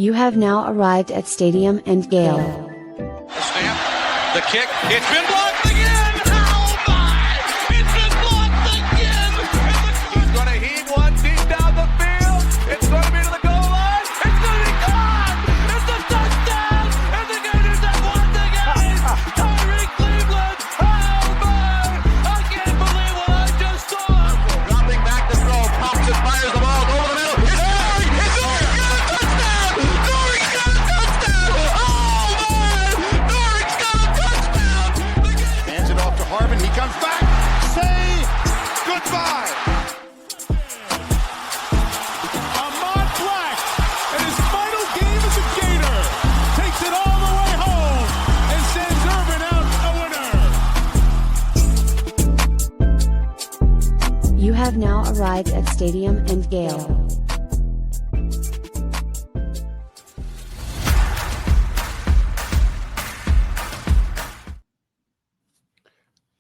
You have now arrived at Stadium and Gale. The snap, the kick, it's been blocked again! Oh my! It's been blocked again! He's going to heave one deep down the field. It's going to be to the goal line. It's going to be gone! It's a touchdown! And the Gators have won the game! Tyreek Cleveland! Oh my! I can't believe what I just saw! Dropping back to throw, pops and fires the ball over the middle. It's Nori! It's Nori! Got a touchdown! Nori's got a touchdown! Oh man! Nori's got a touchdown! Hands it off to Harvin. He comes back. Say goodbye. Ahmad Black, in his final game as a Gator, takes it all the way home and sends Urban out a winner. You have now arrived at Stadium and Gale.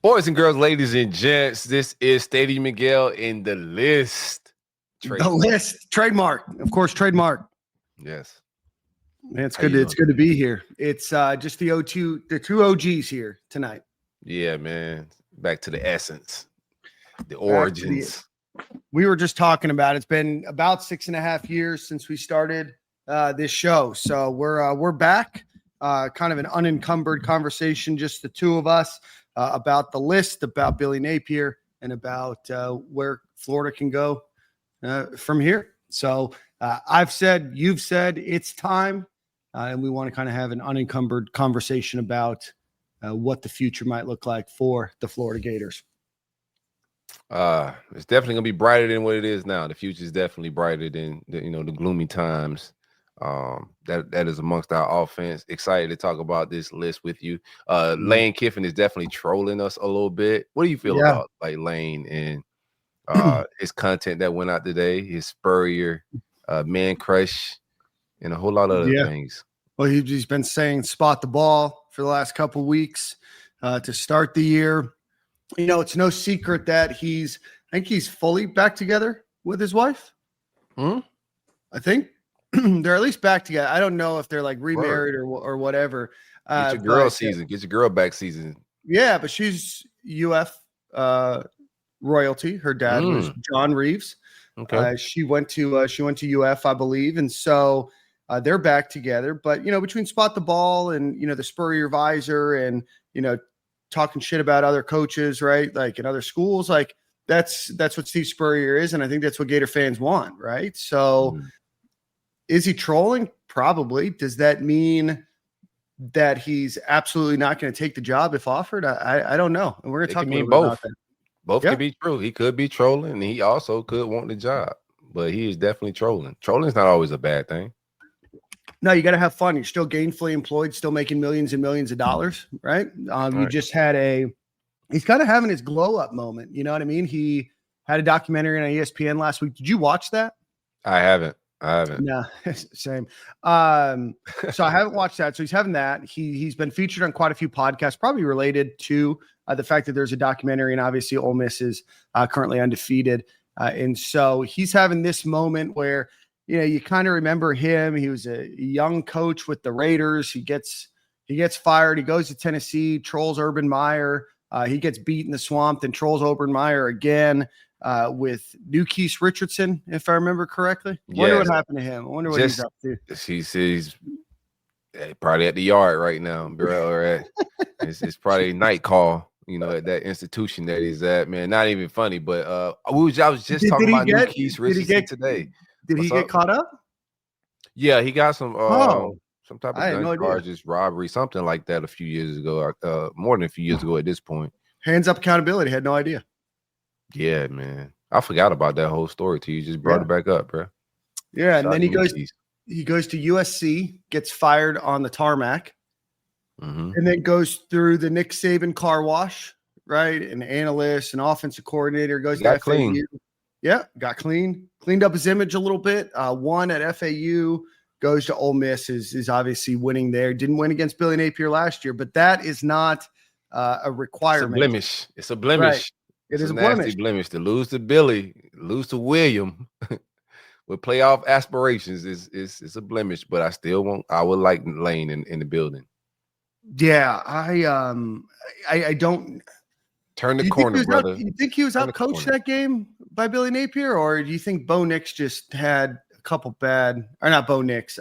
Boys and girls, ladies and gents, this is Stadium and Gale in the list. The list, trademark, of course, trademark. Yes. Man, it's How good. you It's good to be here. It's just the two OGs here tonight. Yeah, man. Back to the essence, the origins. We were just talking about it's been about 6.5 years since we started this show, so we're back. Kind of an unencumbered conversation, just the two of us. About the list, about Billy Napier, and about where Florida can go from here. So I've said, you've said, it's time, and we want to kind of have an unencumbered conversation about what the future might look like for the Florida Gators. It's definitely gonna be brighter than what it is now. The future is definitely brighter than the gloomy times. That is amongst our offense. Excited to talk about this list with you. Lane Kiffin is definitely trolling us a little bit. What do you feel about like Lane and his content that went out today? His Spurrier, man crush, and a whole lot of other things. Well, he's been saying spot the ball for the last couple of weeks to start the year. It's no secret that I think he's fully back together with his wife. I think. They're at least back together. I don't know if they're like remarried or whatever. Get your girl season. Get your girl back season. Yeah, but she's UF royalty. Her dad was John Reeves. Okay. She went to UF, I believe, and so they're back together. But between spot the ball and the Spurrier visor and talking shit about other coaches, right? Like in other schools, like that's what Steve Spurrier is, and I think that's what Gator fans want, right? So. Is he trolling? Probably. Does that mean that he's absolutely not going to take the job if offered? I don't know. And we're going to talk about both. that. Both could be true. He could be trolling, and he also could want the job. But he is definitely trolling. Trolling is not always a bad thing. No, you got to have fun. You're still gainfully employed, still making millions and millions of dollars, right? You just had he's kind of having his glow up moment. You know what I mean? He had a documentary on ESPN last week. Did you watch that? I haven't. No, same. So I haven't watched that. So he's having that. He's been featured on quite a few podcasts, probably related to the fact that there's a documentary, and obviously Ole Miss is currently undefeated. And so he's having this moment where, you kind of remember him. He was a young coach with the Raiders. He gets fired. He goes to Tennessee, trolls Urban Meyer. He gets beat in the swamp, then trolls Urban Meyer again. With New Keith Richardson, if I remember correctly. Wonder what happened to him. I wonder what he's up to. He's probably at the yard right now, bro. Or it's probably a night call, at that institution that he's at, man. Not even funny, but I was just talking about New Keith Richardson today. Did he get caught up? Yeah, he got some type of gun charges, idea. robbery, something like that a few years ago, more than a few years ago at this point. Hands up accountability. Had no idea. Yeah, man. I forgot about that whole story till you just brought it back up, bro. Yeah, and then he goes to USC, gets fired on the tarmac, and then goes through the Nick Saban car wash, right? An analyst, an offensive coordinator, goes to FAU. Clean. Yeah, got cleaned up his image a little bit. Won at FAU, goes to Ole Miss, is obviously winning there. Didn't win against Billy Napier last year, but that is not a requirement. It's a blemish. Right. It is a nasty blemish to lose to Billy, lose to William with playoff aspirations is a blemish, but I would like Lane in the building. Yeah, I don't turn the corner, brother. You think he was out coached that game by Billy Napier, or do you think Bo Nix just had a couple bad, or not Bo Nix?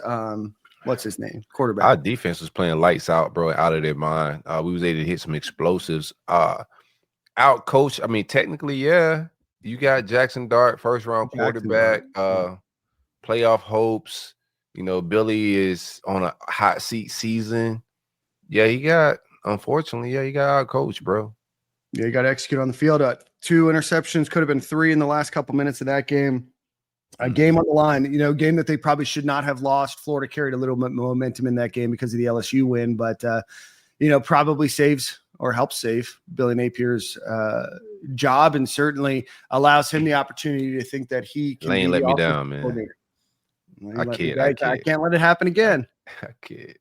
What's his name? Quarterback. Our defense was playing lights out, bro, out of their mind. We was able to hit some explosives. Out coach. I mean, technically, yeah. You got Jackson Dart, first round quarterback, playoff hopes. You know, Billy is on a hot seat season. Yeah, he got out coach, bro. Yeah, you got to execute on the field. 2 interceptions, could have been 3 in the last couple minutes of that game. A game on the line, game that they probably should not have lost. Florida carried a little bit momentum in that game because of the LSU win, but probably saves or helps save Billy Napier's job, and certainly allows him the opportunity to think that he can. Lane let me down, man. I can't let it happen again. I can't.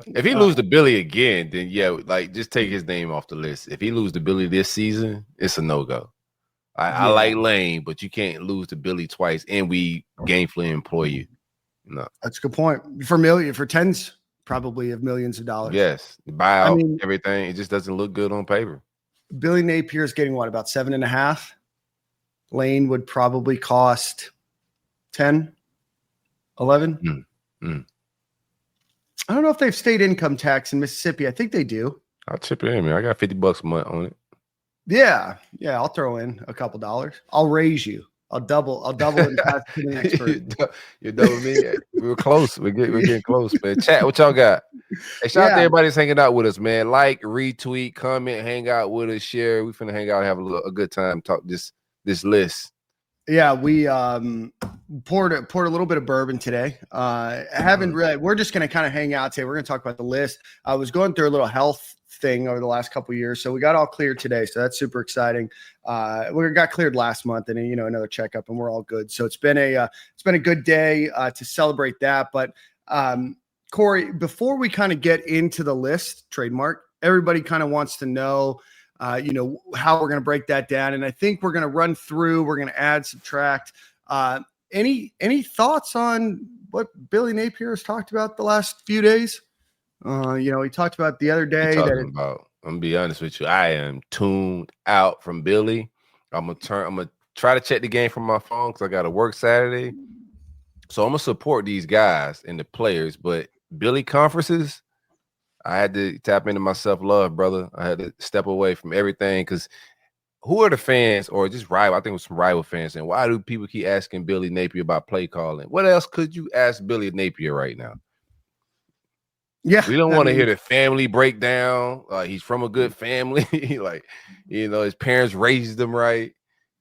If he lose to Billy again, then yeah, like just take his name off the list. If he lose to Billy this season, it's a no-go. I like Lane, but you can't lose to Billy twice, and we gainfully employ you. No, that's a good point. For tens probably of millions of dollars. Yes, buyout, everything. It just doesn't look good on paper. Billy Napier is getting about 7.5. Lane would probably cost 10, 11. I don't know if they've state income tax in Mississippi. I think they do. I'll chip it in, man. I got $50 a month on it. Yeah. I'll throw in a couple dollars. I'll raise you. I'll double it and pass it to the next person. You're double me. We're close. We're getting close, man. Chat, what y'all got? Hey, shout out to everybody that's hanging out with us, man. Like, retweet, comment, hang out with us, share. We finna hang out and have a good time. Talk this list. Yeah, we poured a little bit of bourbon today. We're just going to kind of hang out today. We're going to talk about the list. I was going through a little health thing over the last couple of years, so we got all cleared today. So that's super exciting. We got cleared last month, and another checkup, and we're all good. So it's been a good day to celebrate that. But Corey, before we kind of get into the list, trademark, everybody kind of wants to know. How we're going to break that down. And I think we're going to run through, we're going to add, subtract. Any thoughts on what Billy Napier has talked about the last few days? He talked about the other day I'm going to be honest with you. I am tuned out from Billy. I'm going to try to check the game from my phone because I got to work Saturday. So I'm going to support these guys and the players, but Billy conferences, I had to tap into my self-love, brother. I had to step away from everything because who are the fans or just rival? I think it was some rival fans saying, why do people keep asking Billy Napier about play calling? What else could you ask Billy Napier right now? Yeah. We don't want to hear the family breakdown. He's from a good family. His parents raised him right.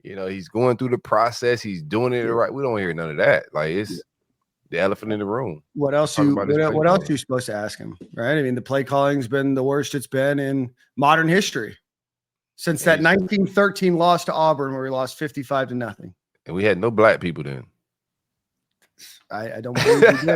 He's going through the process. He's doing it right. We don't hear none of that. It's the elephant in the room. What else are you supposed to ask him, right? I mean, the play calling's been the worst it's been in modern history since that 1913 loss to Auburn where we lost 55-0. And we had no black people then. I don't believe we did.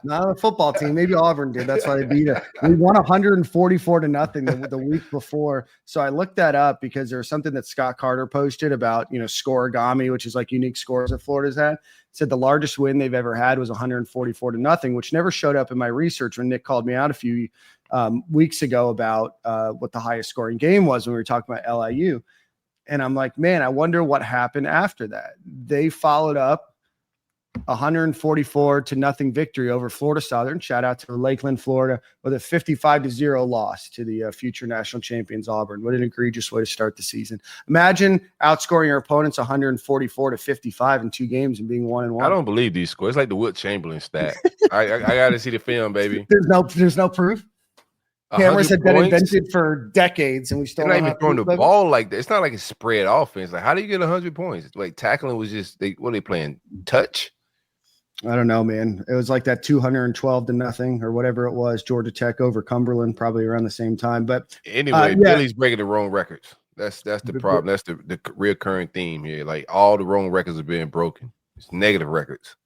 Not on the football team. Maybe Auburn did. That's why they beat it. We won 144-0 the week before. So I looked that up because there was something that Scott Carter posted about, scoregami, which is like unique scores that Florida's had. It said the largest win they've ever had was 144-0, which never showed up in my research when Nick called me out a few weeks ago about what the highest scoring game was when we were talking about LIU. And I'm like, man, I wonder what happened after that. They followed up 144-0 victory over Florida Southern. Shout out to Lakeland, Florida, with a 55-0 loss to the future national champions Auburn. What an egregious way to start the season. Imagine outscoring your opponents 144-55 in 2 games and being 1-1. I don't believe these scores. It's like the Wilt Chamberlain stat. I got to see the film, baby. There's no proof. Cameras have been invented for decades, and we still not even throwing the ball like that. It's not like a spread offense. Like, how do you get 100 points? Like, tackling was just what are they playing? Touch? I don't know, man. It was like that 212-0 or whatever it was. Georgia Tech over Cumberland, probably around the same time. But anyway, Billy's breaking the wrong records. That's the problem. That's the reoccurring theme here. Like, all the wrong records are being broken. It's negative records.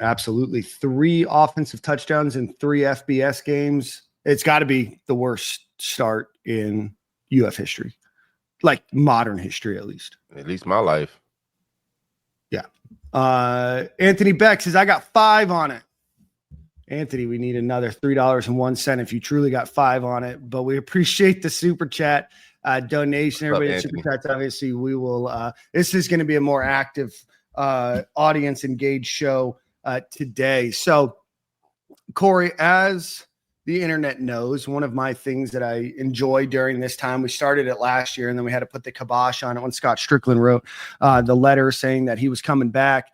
Absolutely. 3 offensive touchdowns in 3 FBS games. It's got to be the worst start in UF history, like modern history, at least. At least my life. Anthony Beck says, I got 5 on it. Anthony, we need another $3.01 if you truly got 5 on it. But we appreciate the super chat donation. Everybody in super chats, obviously, we will. This is going to be a more active audience engaged show today. So, Corey, as the internet knows, one of my things that I enjoy during this time, we started it last year and then we had to put the kibosh on it when Scott Strickland wrote the letter saying that he was coming back,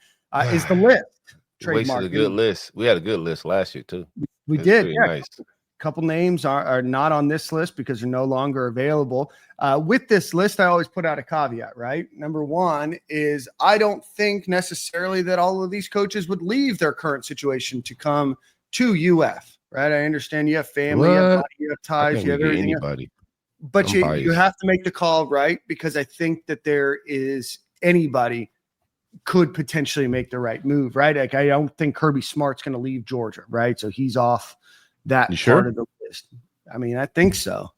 is the list. Wasted a good list. We had a good list last year too. We did. Yeah. Nice. A couple names are not on this list because they're no longer available. With this list, I always put out a caveat, right? Number one is I don't think necessarily that all of these coaches would leave their current situation to come to UF, right? I understand you have family, you have ties, you have everything. Anybody. But you have to make the call, right? Because I think that there is anybody could potentially make the right move, right? Like I don't think Kirby Smart's going to leave Georgia, right? So he's off that part of the list. I mean, I think so.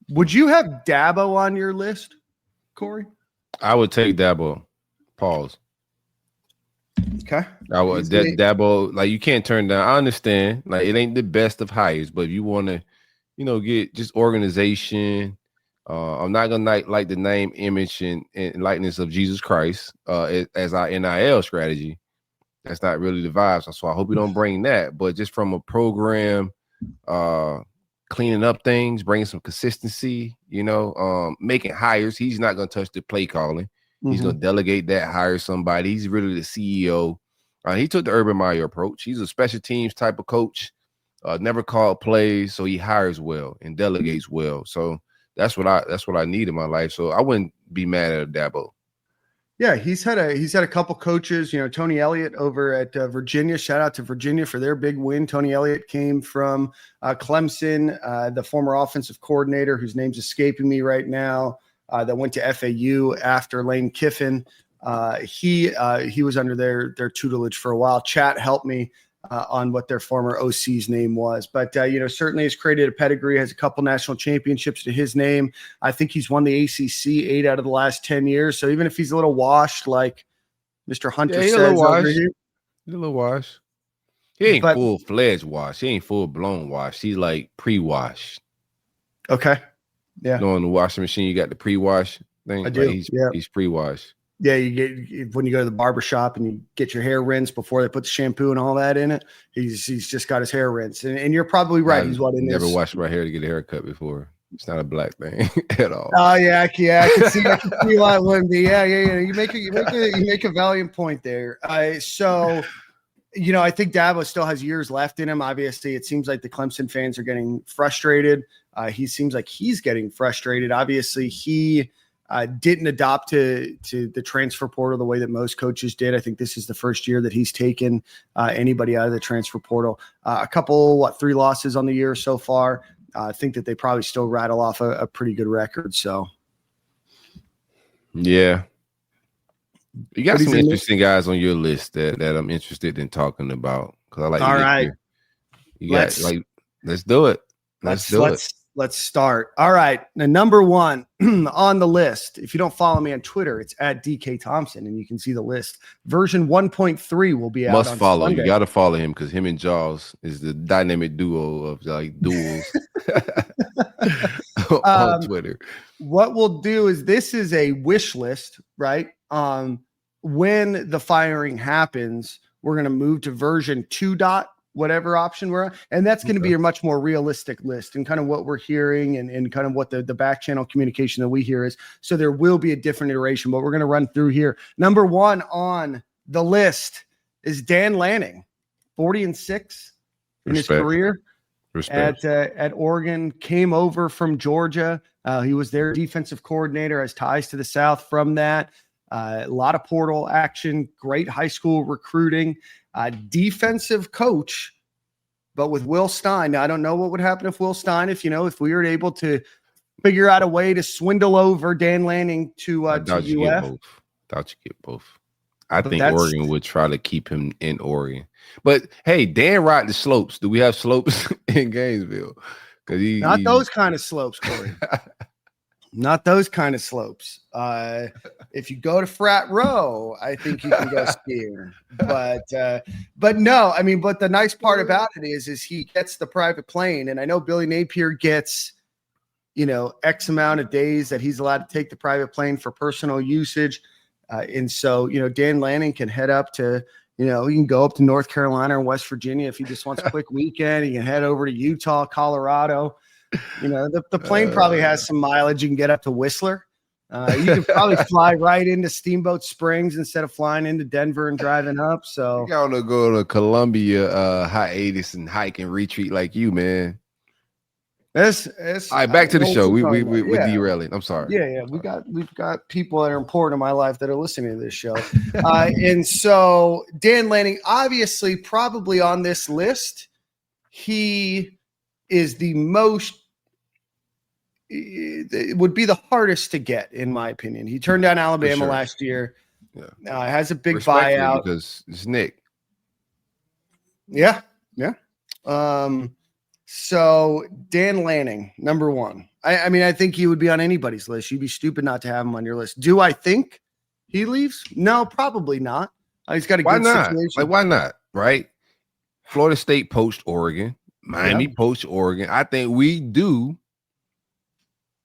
Would you have Dabo on your list, Corey? I would take Dabo. Pause. Okay. I would Dabo. Like you can't turn down. I understand. Like it ain't the best of hires, but if you want to, get just organization. I'm not gonna like the name, image, and likeness of Jesus Christ as our NIL strategy. That's not really the vibes. So I hope you don't bring that. But just from a program, cleaning up things, bringing some consistency, making hires. He's not gonna touch the play calling. He's gonna delegate that, hire somebody. He's really the CEO. He took the Urban Meyer approach. He's a special teams type of coach. Never called plays, so he hires well and delegates well. So that's what I need in my life. So I wouldn't be mad at Dabo. Yeah, he's had a couple coaches. Tony Elliott over at Virginia. Shout out to Virginia for their big win. Tony Elliott came from Clemson, the former offensive coordinator whose name's escaping me right now. That went to FAU after Lane Kiffin. He was under their tutelage for a while. Chat helped me on what their former OC's name was. But, certainly has created a pedigree, has a couple national championships to his name. I think he's won the ACC 8 out of the last 10 years. So even if he's a little washed, like Mr. Hunter says, he's a little washed. He ain't full-fledged washed. He ain't full-blown washed. He's like pre-washed. Okay. Yeah. On the washing machine, you got the pre-wash thing. I do. He's pre-washed. Yeah, you get when you go to the barber shop and you get your hair rinsed before they put the shampoo and all that in it. He's just got his hair rinsed, and you're probably right. He's never washed my hair to get a haircut before. It's not a black thing at all. Oh yeah, I can see why it wouldn't be. Yeah. You make a valiant point there. So, I think Dabo still has years left in him. Obviously, it seems like the Clemson fans are getting frustrated. He seems like he's getting frustrated. Obviously, he didn't adopt to the transfer portal the way that most coaches did. I think this is the first year that he's taken anybody out of the transfer portal. A couple, 3 losses on the year so far. I think that they probably still rattle off a pretty good record. So, yeah, you got some interesting guys on your list that I'm interested in talking about because I like. All right, let's do it. Let's start. All right. Now, number 1 on the list. If you don't follow me on Twitter, it's at DK Thompson, and you can see the list. Version 1.3 will be out. Must on follow. Sunday. You got to follow him because him and Jaws is the dynamic duo of like duels on Twitter. What we'll do is this is a wish list, right? When the firing happens, we're going to move to version 2. Whatever option we're on. And that's going to be a much more realistic list and kind of what we're hearing and kind of what the back channel communication that we hear is. So there will be a different iteration, but we're going to run through here. Number 1 on the list is Dan Lanning, 40-6 in his career at Oregon, came over from Georgia. He was their defensive coordinator, has ties to the South from that. A lot of portal action, great high school recruiting. Defensive coach, but with Will Stein. Now, I don't know what would happen if Will Stein, if we were able to figure out a way to swindle over Dan Lanning to UF. Thought you get both. I think Oregon would try to keep him in Oregon. But hey, Dan ride the slopes. Do we have slopes in Gainesville? Not those kind of slopes, Corey. Not those kind of slopes. if you go to Frat Row, I think you can go skiing. But no, I mean, but the nice part about it is he gets the private plane, and I know Billy Napier gets, X amount of days that he's allowed to take the private plane for personal usage. And so, Dan Lanning can head up to, he can go up to North Carolina or West Virginia if he just wants a quick weekend. He can head over to Utah, Colorado. The plane probably has some mileage. You can get up to Whistler. You can probably fly right into Steamboat Springs instead of flying into Denver and driving up. So you gotta go to Columbia hiatus and hike and retreat like you, man. It's all right, back to the show. We're derailing. I'm sorry. Yeah. We've got people that are important in my life that are listening to this show. And so Dan Lanning, obviously, probably on this list, he is the most. It would be the hardest to get, in my opinion. He turned down Alabama last year. Yeah. Has a big buyout because it's Nick. Yeah. So Dan Lanning, number one. I mean, I think he would be on anybody's list. You'd be stupid not to have him on your list. Do I think he leaves? No, probably not. He's got a good situation. Like, why not? Right? Florida State poached Oregon. Miami poached Oregon. I think we do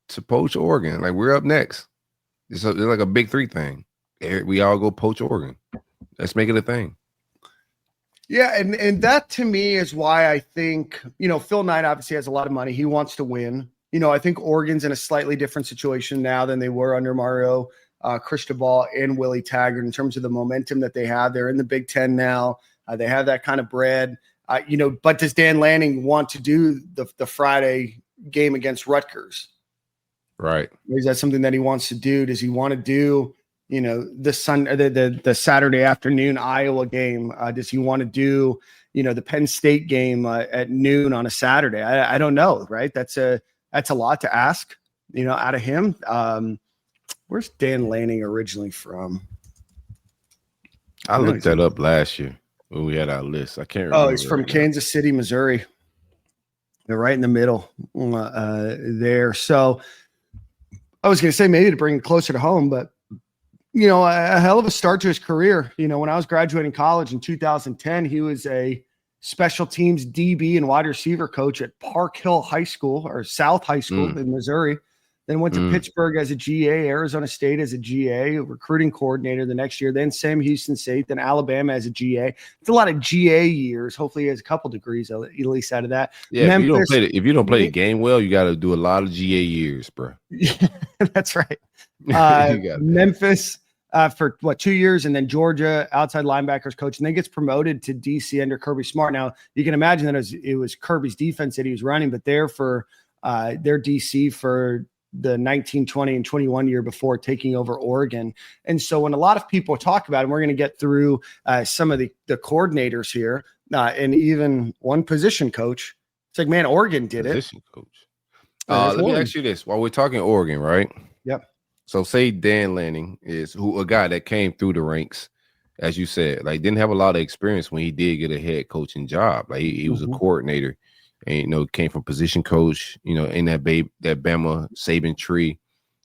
to poach Oregon. Like, we're up next. It's like a big three thing. We all go poach Oregon. Let's make it a thing. Yeah, and that to me is why I think, Phil Knight obviously has a lot of money. He wants to win. I think Oregon's in a slightly different situation now than they were under Mario Cristobal and Willie Taggart in terms of the momentum that they have. They're in the Big Ten now. They have that kind of bread. But does Dan Lanning want to do the Friday game against Rutgers? Right. Is that something that he wants to do? Does he want to do the Saturday afternoon Iowa game? Does he want to do, the Penn State game at noon on a Saturday? I don't know. Right. That's a lot to ask, out of him. Where's Dan Lanning originally from? I looked that up last year when we had our list. I can't remember. Oh, he's from Kansas City, Missouri. They're right in the middle there. So I was going to say maybe to bring it closer to home, but a hell of a start to his career. When I was graduating college in 2010, he was a special teams DB and wide receiver coach at Park Hill High School or South High School in Missouri. Then went to Pittsburgh as a GA, Arizona State as a GA, recruiting coordinator the next year, then Sam Houston State, then Alabama as a GA. It's a lot of GA years. Hopefully he has a couple degrees at least out of that. Yeah, Memphis, if you don't play the game well, you got to do a lot of GA years, bro. That's right. Memphis for 2 years, and then Georgia outside linebackers coach, and then gets promoted to DC under Kirby Smart. Now you can imagine that it was Kirby's defense that he was running, but they're for their DC for the 19, 20, and 21 year before taking over Oregon. And so when a lot of people talk about it, and we're going to get through some of the coordinators here and even one position coach, it's like, man, Oregon did position coach. Let me ask you this. While we're talking Oregon, right? Yep. So say Dan Lanning is a guy that came through the ranks, as you said, like didn't have a lot of experience when he did get a head coaching job. Like he was a coordinator and, came from position coach, in that Bama Saban tree,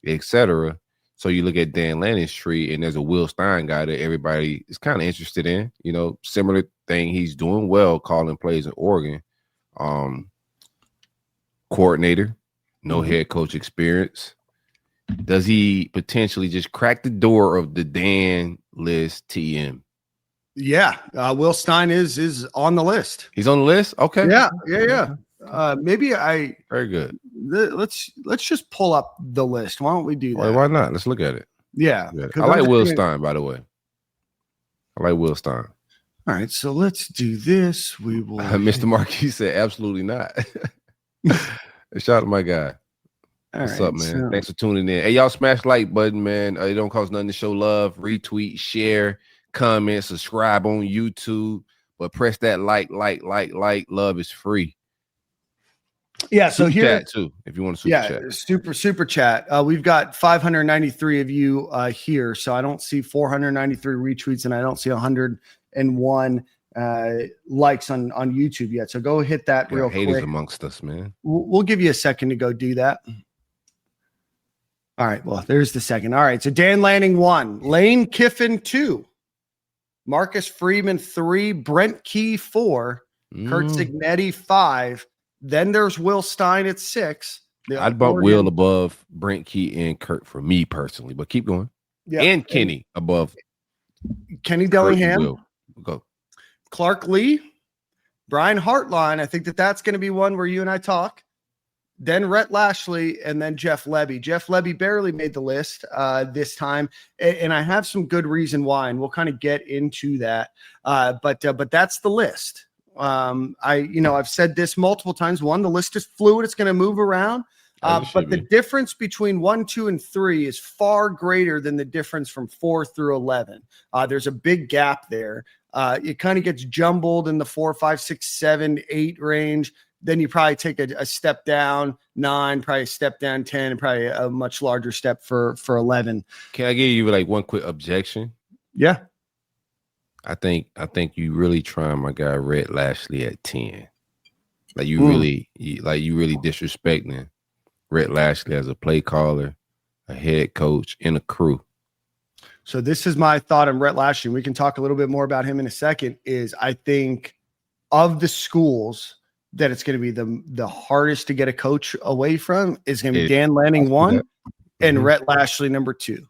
etc. So you look at Dan Lanning's tree and there's a Will Stein guy that everybody is kind of interested in, similar thing. He's doing well calling plays in Oregon. Coordinator, no head coach experience. Does he potentially just crack the door of the Dan list TM? Yeah. Will Stein is on the list. He's on the list? Okay. Yeah. Maybe very good. Let's just pull up the list. Why don't we do that? Well, why not? Let's look at it. Yeah. I like Will Stein, by the way. I like Will Stein. All right, so let's do this. We will. Mr. Marquis said absolutely not. Shout out to my guy. What's up, man? Thanks for tuning in. Hey, y'all smash the like button, man. It don't cost nothing to show love. Retweet, share, comment, subscribe on YouTube. But press that like. Love is free. Yeah, so super here chat too, if you want to chat. Super chat. We've got 593 of you here. So I don't see 493 retweets and I don't see 101 likes on YouTube yet. So go hit that real quick. Haters amongst us, man. We'll give you a second to go do that. All right. Well, there's the second. All right. So Dan Lanning 1, Lane Kiffin 2, Marcus Freeman 3, Brent Key 4, Kurt Signetti 5. Then there's Will Stein at 6. I'd bump Will above Brent Key and Kurt for me personally, but keep going. Yeah. And Kenny above Kenny Dillingham. Go. Clark Lee, Brian Hartline. I think that's going to be one where you and I talk. Then Rhett Lashley, and then Jeff Lebby. Jeff Lebby barely made the list this time, and I have some good reason why, and we'll kind of get into that. But that's the list. I've said this multiple times. One, the list is fluid; it's going to move around. But the difference between 1, 2, and 3 is far greater than the difference from 4 through 11. There's a big gap there. It kind of gets jumbled in the 4, 5, 6, 7, 8 range. Then you probably take a step down, 9, probably a step down, 10, and probably a much larger step for 11. Can I give you like one quick objection? Yeah. I think you really trying my guy Rhett Lashley at 10. Like you really disrespecting Rhett Lashley as a play caller, a head coach, and a crew. So this is my thought on Rhett Lashley. We can talk a little bit more about him in a second. Is I think of the schools that it's going to be the hardest to get a coach away from is going to be Dan Lanning 1 and Rhett Lashley number 2.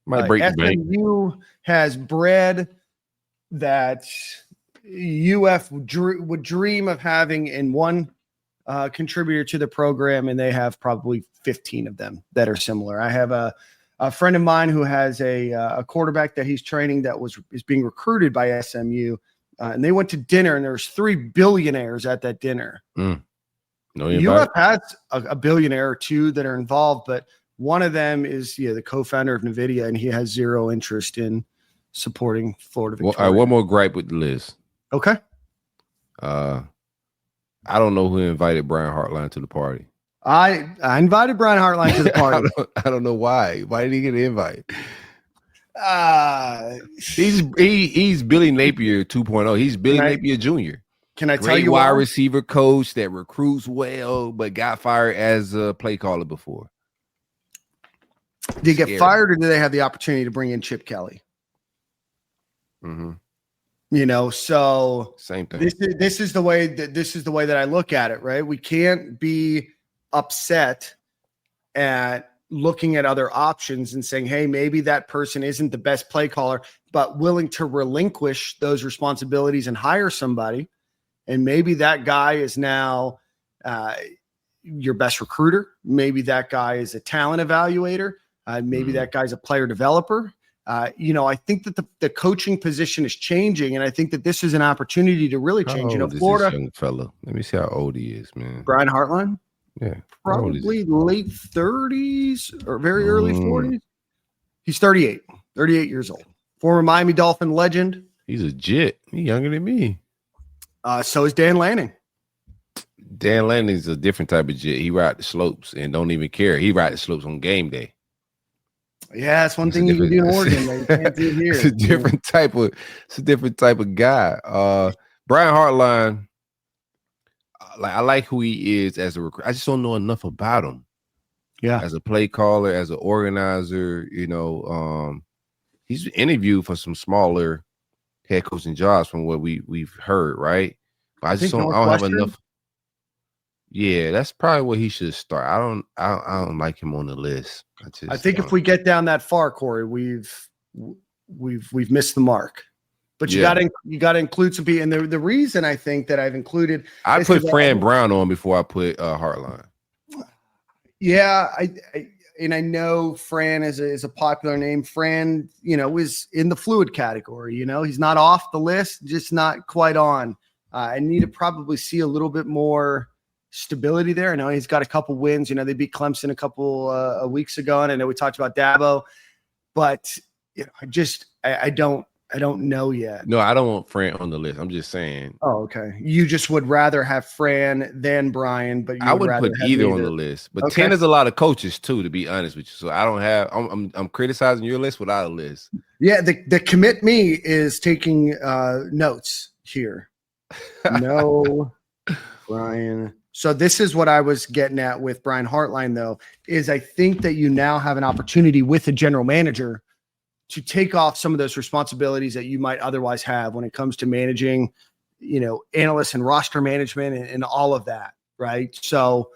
Might break the bank. SMU has bred that UF would dream of having in one contributor to the program, and they have probably 15 of them that are similar. I have a friend of mine who has a quarterback that he's training that is being recruited by SMU. And they went to dinner, and there was 3 billionaires at that dinner. UF has a billionaire or 2 that are involved, but one of them is the co-founder of NVIDIA, and he has zero interest in supporting Florida Victoria. All right, one more gripe with the list. Okay. I don't know who invited Brian Hartline to the party. I invited Brian Hartline to the party. I don't know why. Why did he get an invite? He's Billy Napier 2.0. He's Billy Napier Jr. Can I tell you wide receiver coach that recruits well, but got fired as a play caller before? Did he get fired, or did they have the opportunity to bring in Chip Kelly? So same thing. This is the way that I look at it, right? We can't be upset at looking at other options and saying, hey, maybe that person isn't the best play caller, but willing to relinquish those responsibilities and hire somebody. And maybe that guy is now your best recruiter. Maybe that guy is a talent evaluator. Maybe that guy's a player developer. I think that the coaching position is changing, and I think that this is an opportunity to really change. Florida, this young fella. Let me see how old he is, man. Brian Hartline. Yeah, probably late 30s or very early 40s. He's 38 years old. Former Miami Dolphin legend. He's a jit. He's younger than me. So is Dan Lanning. Dan Lanning's a different type of jit. He ride the slopes and don't even care. He ride the slopes on game day. Yeah, that's one thing you can do in Oregon that you can't do here. It's a different type of guy. Brian Hartline. I like who he is as a recruiter. I just don't know enough about him. Yeah, as a play caller, as an organizer, he's interviewed for some smaller head coaching jobs from what we've heard, right? But I don't have enough. Yeah, that's probably where he should start. I don't like him on the list. I think if we get down that far, Corey, we've missed the mark. But you got to include some people. And the reason I think that I've included, I put Fran Brown on before I put Hartline. Yeah, I know Fran is a popular name. Fran, is in the fluid category. He's not off the list, just not quite on. I need to probably see a little bit more stability there. I know he's got a couple wins. They beat Clemson a couple of weeks ago, and I know we talked about Dabo, but I don't know yet. No, I don't want Fran on the list. I'm just saying. Oh, okay. You just would rather have Fran than Brian, but I would put either on the list. But okay. 10 is a lot of coaches too, to be honest with you. So I don't have. I'm criticizing your list without a list. Yeah, the commit me is taking notes here. No, Brian So this is what I was getting at with Brian Hartline, though, is I think that you now have an opportunity with a general manager to take off some of those responsibilities that you might otherwise have when it comes to managing, analysts and roster management and all of that, right? So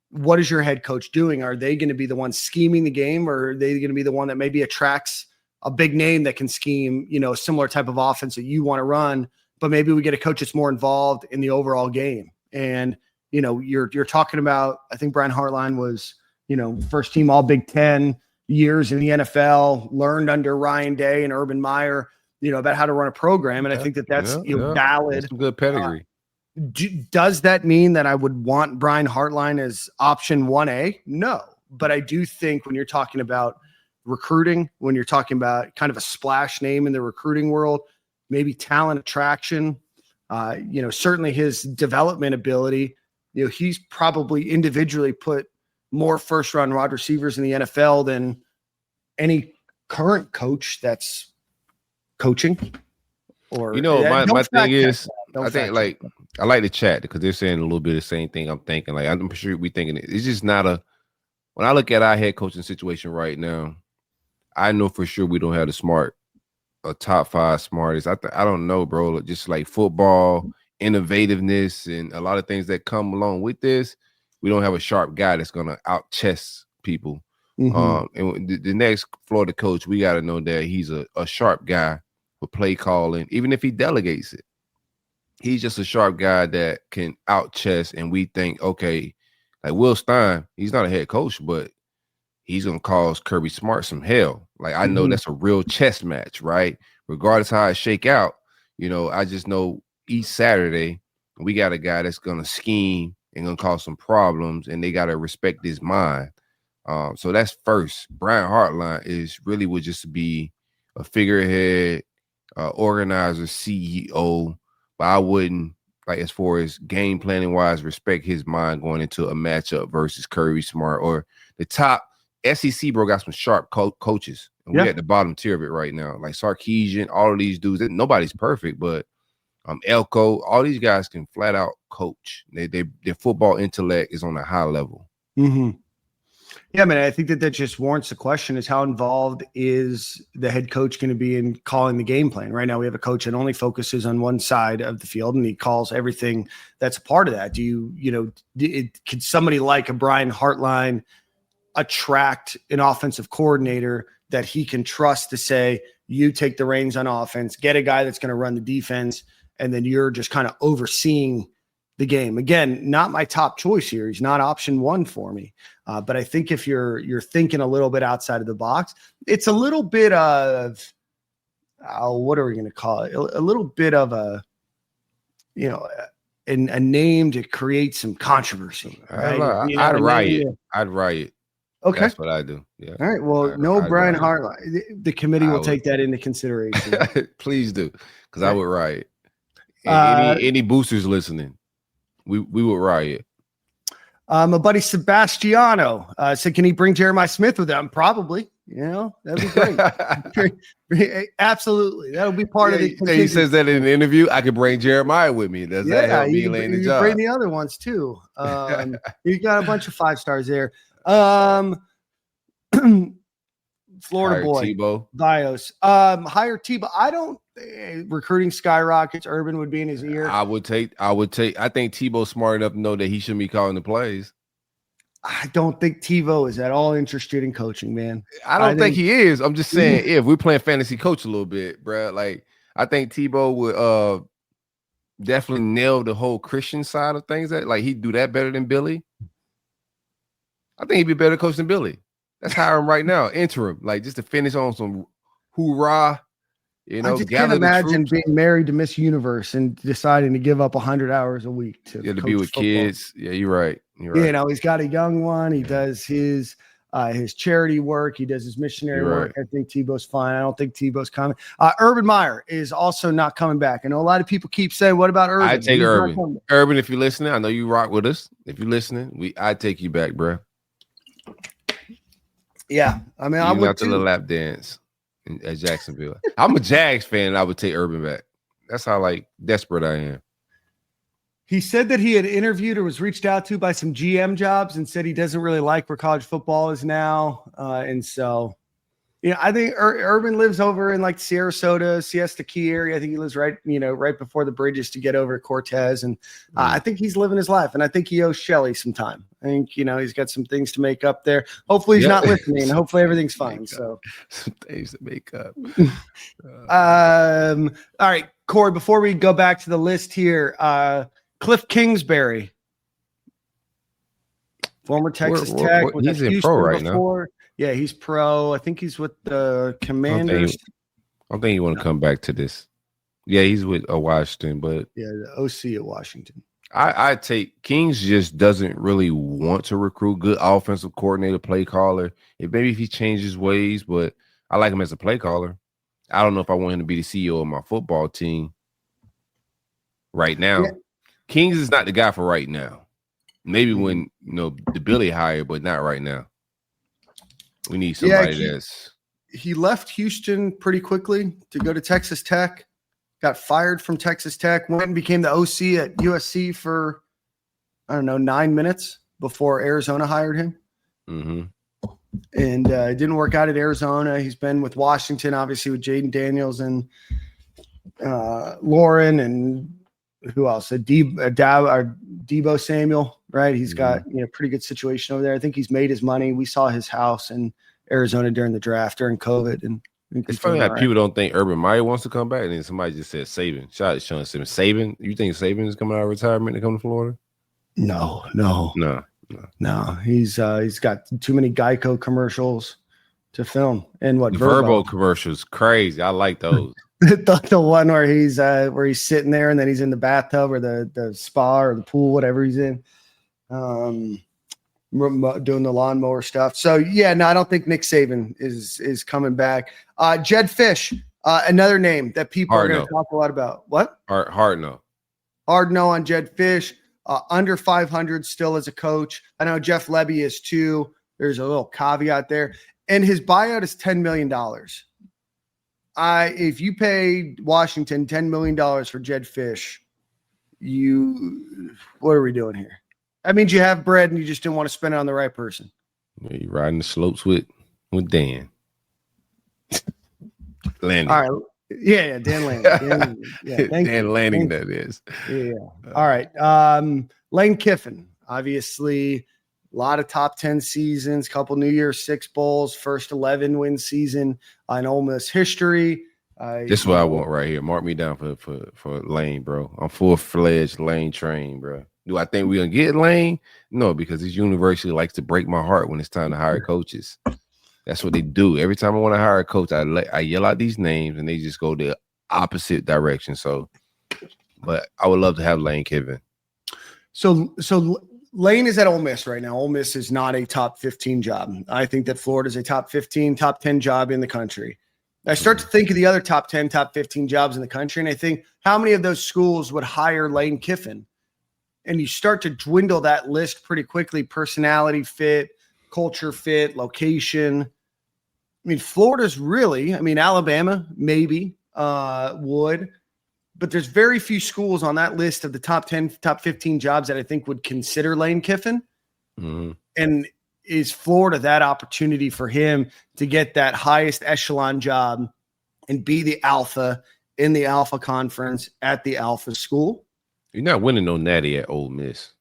what is your head coach doing? Are they going to be the one scheming the game, or are they going to be the one that maybe attracts a big name that can scheme, a similar type of offense that you want to run, but maybe we get a coach that's more involved in the overall game? And, you're talking about, I think Brian Hartline was, first team all Big Ten years in the NFL, learned under Ryan Day and Urban Meyer, about how to run a program. And I think that's valid. That's some good pedigree. Does that mean that I would want Brian Hartline as option 1A? No, but I do think when you're talking about recruiting, when you're talking about kind of a splash name in the recruiting world, maybe talent attraction, certainly his development ability, he's probably individually put more first-round wide receivers in the NFL than any current coach that's coaching. Or my thing is, I think I like the chat because they're saying a little bit of the same thing I'm thinking. Like I'm sure we thinking it's just not when I look at our head coaching situation right now, I know for sure we don't have a top 5 smartest. I don't know, bro. Just like football, innovativeness, and a lot of things that come along with this. We don't have a sharp guy that's gonna out chess people. Mm-hmm. And the next Florida coach, we got to know that he's a sharp guy for play calling, even if he delegates it. He's just a sharp guy that can out chess, and we think, okay, like Will Stein, he's not a head coach, but he's gonna cause Kirby Smart some hell. Like I know that's a real chess match, right? Regardless how it shake out, I just know each Saturday we got a guy that's gonna scheme and gonna cause some problems, and they gotta respect his mind. So that's first. Brian Hartline would just be a figurehead, organizer, CEO, but I wouldn't, like, as far as game planning wise, respect his mind going into a matchup versus Kirby Smart or the top SEC. Bro, got some sharp coaches, and we're at the bottom tier of it right now. Like Sarkisian, all of these dudes. Nobody's perfect, but Elko, all these guys can flat out coach. Their football intellect is on a high level. Mm-hmm. Yeah, man, I think that just warrants the question is how involved is the head coach going to be in calling the game plan? Right now we have a coach that only focuses on one side of the field and he calls everything that's a part of that. Could somebody like a Brian Hartline attract an offensive coordinator that he can trust to say, you take the reins on offense, get a guy that's going to run the defense, and then you're just kind of overseeing the game? Again, not my top choice here. He's not option 1 for me. But I think if you're thinking a little bit outside of the box, it's a little bit of, what are we going to call it? A little bit of a name to create some controversy. Right? I'd riot. I'd riot. Okay. That's what I do. Yeah. All right. Well, Brian Hartline. The committee will take that into consideration. Please do. Because I would riot. Any boosters listening, we would riot. My buddy Sebastiano said, can he bring Jeremiah Smith with him? Probably. That'd be great. Absolutely. That'll be part of the. He says that in an interview. I could bring Jeremiah with me. Does that help me land the job? Bring the other ones too. You got a bunch of 5 stars there. Florida boy, Tebow. Bios. Hire Tebow. I don't. Recruiting skyrockets. Urban would be in his ear. I would take. I think Tebow's smart enough to know that he shouldn't be calling the plays. I don't think Tebow is at all interested in coaching, man. I don't think he is. I'm just saying, if we're playing fantasy coach a little bit, bro, like I think Tebow would definitely nail the whole Christian side of things. Like he'd do that better than Billy. I think he'd be a better coach than Billy. Let's hire him right now, interim, like just to finish on some hoorah. I just can't imagine being married to Miss Universe and deciding to give up 100 hours a week to be with football. Kids. Yeah, you're right. He's got a young one. He does his charity work. He does his missionary work. I think Tebow's fine. I don't think Tebow's coming. Urban Meyer is also not coming back. I know a lot of people keep saying, what about Urban? I take Urban. Urban, if you're listening, I know you rock with us. If you're listening, I take you back, bro. Yeah. I mean, I would to the lap dance at Jacksonville. I'm a Jags fan, and I would take Urban back. That's how desperate I am. He said that he had interviewed or was reached out to by some GM jobs and said he doesn't really like where college football is now. And so, I think Urban lives over in like Sarasota, Siesta Key area. I think he lives right before the bridges to get over Cortez. And I think he's living his life. And I think he owes Shelly some time. I think, he's got some things to make up there. Hopefully he's not listening. And hopefully everything's fine. So some things to make up. All right, Corey, before we go back to the list here, Cliff Kingsbury, former Texas Tech. He's in pro right now. Yeah, he's pro. I think he's with the Commanders. I don't think you want to come back to this. Yeah, he's with Washington, but yeah, the OC at Washington. I take Kings just doesn't really want to recruit good offensive coordinator, play caller. Maybe if he changes ways, but I like him as a play caller. I don't know if I want him to be the CEO of my football team right now. Yeah. Kings is not the guy for right now. Maybe when the Billy hire, but not right now. We need somebody that's. He left Houston pretty quickly to go to Texas Tech. Got fired from Texas Tech. Went and became the OC at USC for 9 minutes before Arizona hired him. Mm-hmm. And it didn't work out at Arizona. He's been with Washington, obviously with Jaden Daniels and Lauren and who else? Debo Samuel, right? He's got pretty good situation over there. I think he's made his money. We saw his house in Arizona during the draft during COVID, and it's funny how people don't think Urban Meyer wants to come back, and then somebody just said Saban. Shout out to Sean Saban. Saban, you think Saban is coming out of retirement to come to Florida? No. He's got too many Geico commercials to film, and what Verbo commercials crazy. I like those. the one where he's sitting there and then he's in the bathtub or the spa or the pool, whatever he's in, doing the lawnmower stuff. So I don't think Nick Saban is coming back. Jed Fish, another name that people are going to talk a lot about. What? Hard no on Jed Fish. Under 500 still as a coach. I know Jeff Lebby is too. There's a little caveat there, and his buyout is $10 million. If you pay Washington $10 million for Jed Fish, what are we doing here? That means you have bread and you just didn't want to spend it on the right person. Yeah, you're riding the slopes with Dan. Lanning. All right. Yeah, Dan Lanning. Dan Lanning, that is. Yeah. All right. Lane Kiffin, obviously, a lot of top 10 seasons, couple New Year's Six Bowls, first 11 win season in Ole Miss history. This is what I want right here. Mark me down for Lane, bro. I'm full-fledged Lane train, bro. Do I think we're going to get Lane? No, because this university likes to break my heart when it's time to hire coaches. That's what they do. Every time I want to hire a coach, I yell out these names, and they just go the opposite direction. So, but I would love to have Lane Kiffin. So Lane is at Ole Miss right now. Ole Miss is not a top 15 job. I think that Florida is a top 15, top 10 job in the country. I start to think of the other top 10, top 15 jobs in the country, and I think how many of those schools would hire Lane Kiffin? And you start to dwindle that list pretty quickly. Personality fit, culture fit, location. I mean, Florida's really, Alabama maybe would, but there's very few schools on that list of the top 10, top 15 jobs that I think would consider Lane Kiffin. Mm-hmm. And is Florida that opportunity for him to get that highest echelon job and be the alpha in the alpha conference at the alpha school? You're not winning no natty at Ole Miss.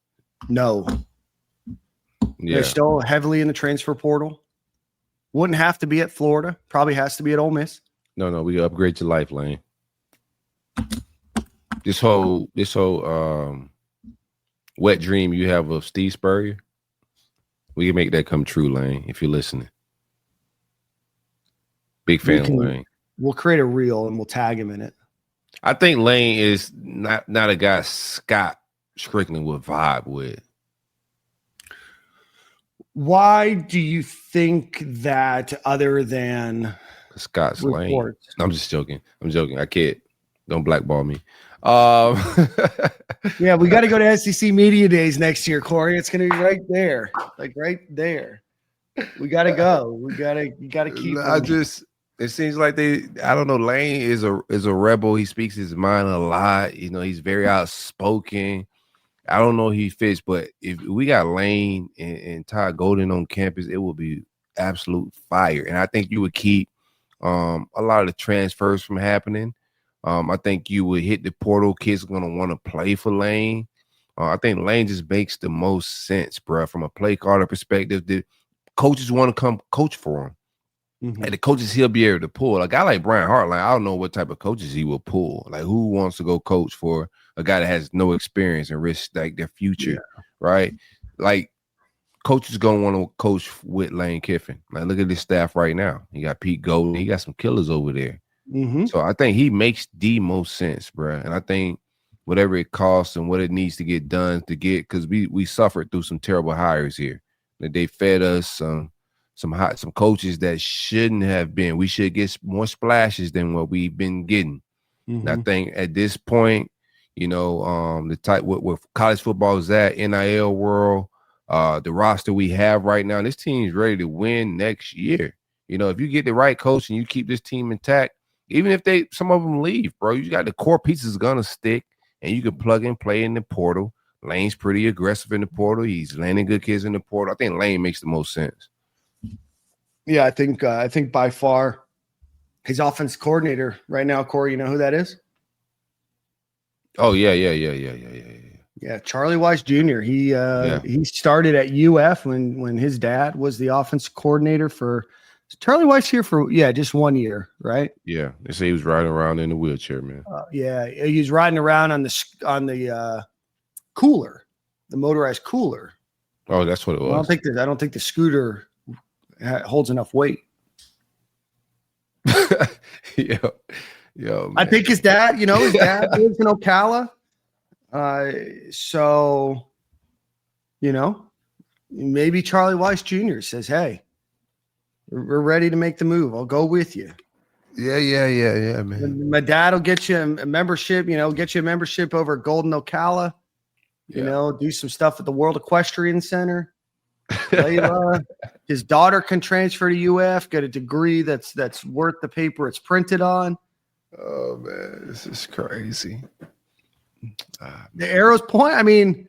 No. Yeah. They're still heavily in the transfer portal. Wouldn't have to be at Florida. Probably has to be at Ole Miss. No, we upgrade your life, Lane. This whole wet dream you have of Steve Spurrier, we can make that come true, Lane, if you're listening. Big fan of Lane. We'll create a reel and we'll tag him in it. I think Lane is not a guy Scott Strickland would vibe with. Why do you think that other than Scott's reports? Lane? I'm just joking. I can't. Don't blackball me. Yeah, we got to go to SEC Media Days next year, Corey. It's going to be right there. Like right there. We got to go. You got to keep it seems like I don't know, Lane is a rebel. He speaks his mind a lot. He's very outspoken. I don't know if he fits, but if we got Lane and Ty Golden on campus, it will be absolute fire. And I think you would keep a lot of the transfers from happening. I think you would hit the portal. Kids are going to want to play for Lane. I think Lane just makes the most sense, bro. From a play caller perspective, the coaches want to come coach for him. Mm-hmm. And the coaches he'll be able to pull. A guy like Brian Hartline, I don't know what type of coaches he will pull. Like, who wants to go coach for a guy that has no experience and risk like their future, right? Like, coaches gonna want to coach with Lane Kiffin. Like, look at this staff right now. You got Pete Golden. He got some killers over there. Mm-hmm. So I think he makes the most sense, bro. And I think whatever it costs and what it needs to get done to get, because we suffered through some terrible hires here. That they fed us some coaches that shouldn't have been. We should get more splashes than what we've been getting. Mm-hmm. And I think at this point, you know, the type what college football is at, NIL world, the roster we have right now, this team's ready to win next year. You know, if you get the right coach and you keep this team intact, even if some of them leave, bro, you got the core pieces gonna stick, and you can plug and play in the portal. Lane's pretty aggressive in the portal. He's landing good kids in the portal. I think Lane makes the most sense. Yeah, I think by far his offense coordinator right now, Corey, you know who that is? Oh, yeah. Yeah, Charlie Weiss Jr. He started at UF when his dad was the offense coordinator for Charlie Weiss here for just 1 year, right? Yeah, they say he was riding around in the wheelchair, man. He was riding around on the cooler, the motorized cooler. Oh, that's what it was. I don't think the scooter holds enough weight. Yo, man. I think his dad lives in Ocala. So, maybe Charlie Weiss Jr. says, "Hey, we're ready to make the move. I'll go with you." Yeah, man. My dad will get you a membership, get you a membership over at Golden Ocala, do some stuff at the World Equestrian Center. His daughter can transfer to UF, get a degree that's worth the paper it's printed on. Oh, man, this is crazy. The arrows point. I mean,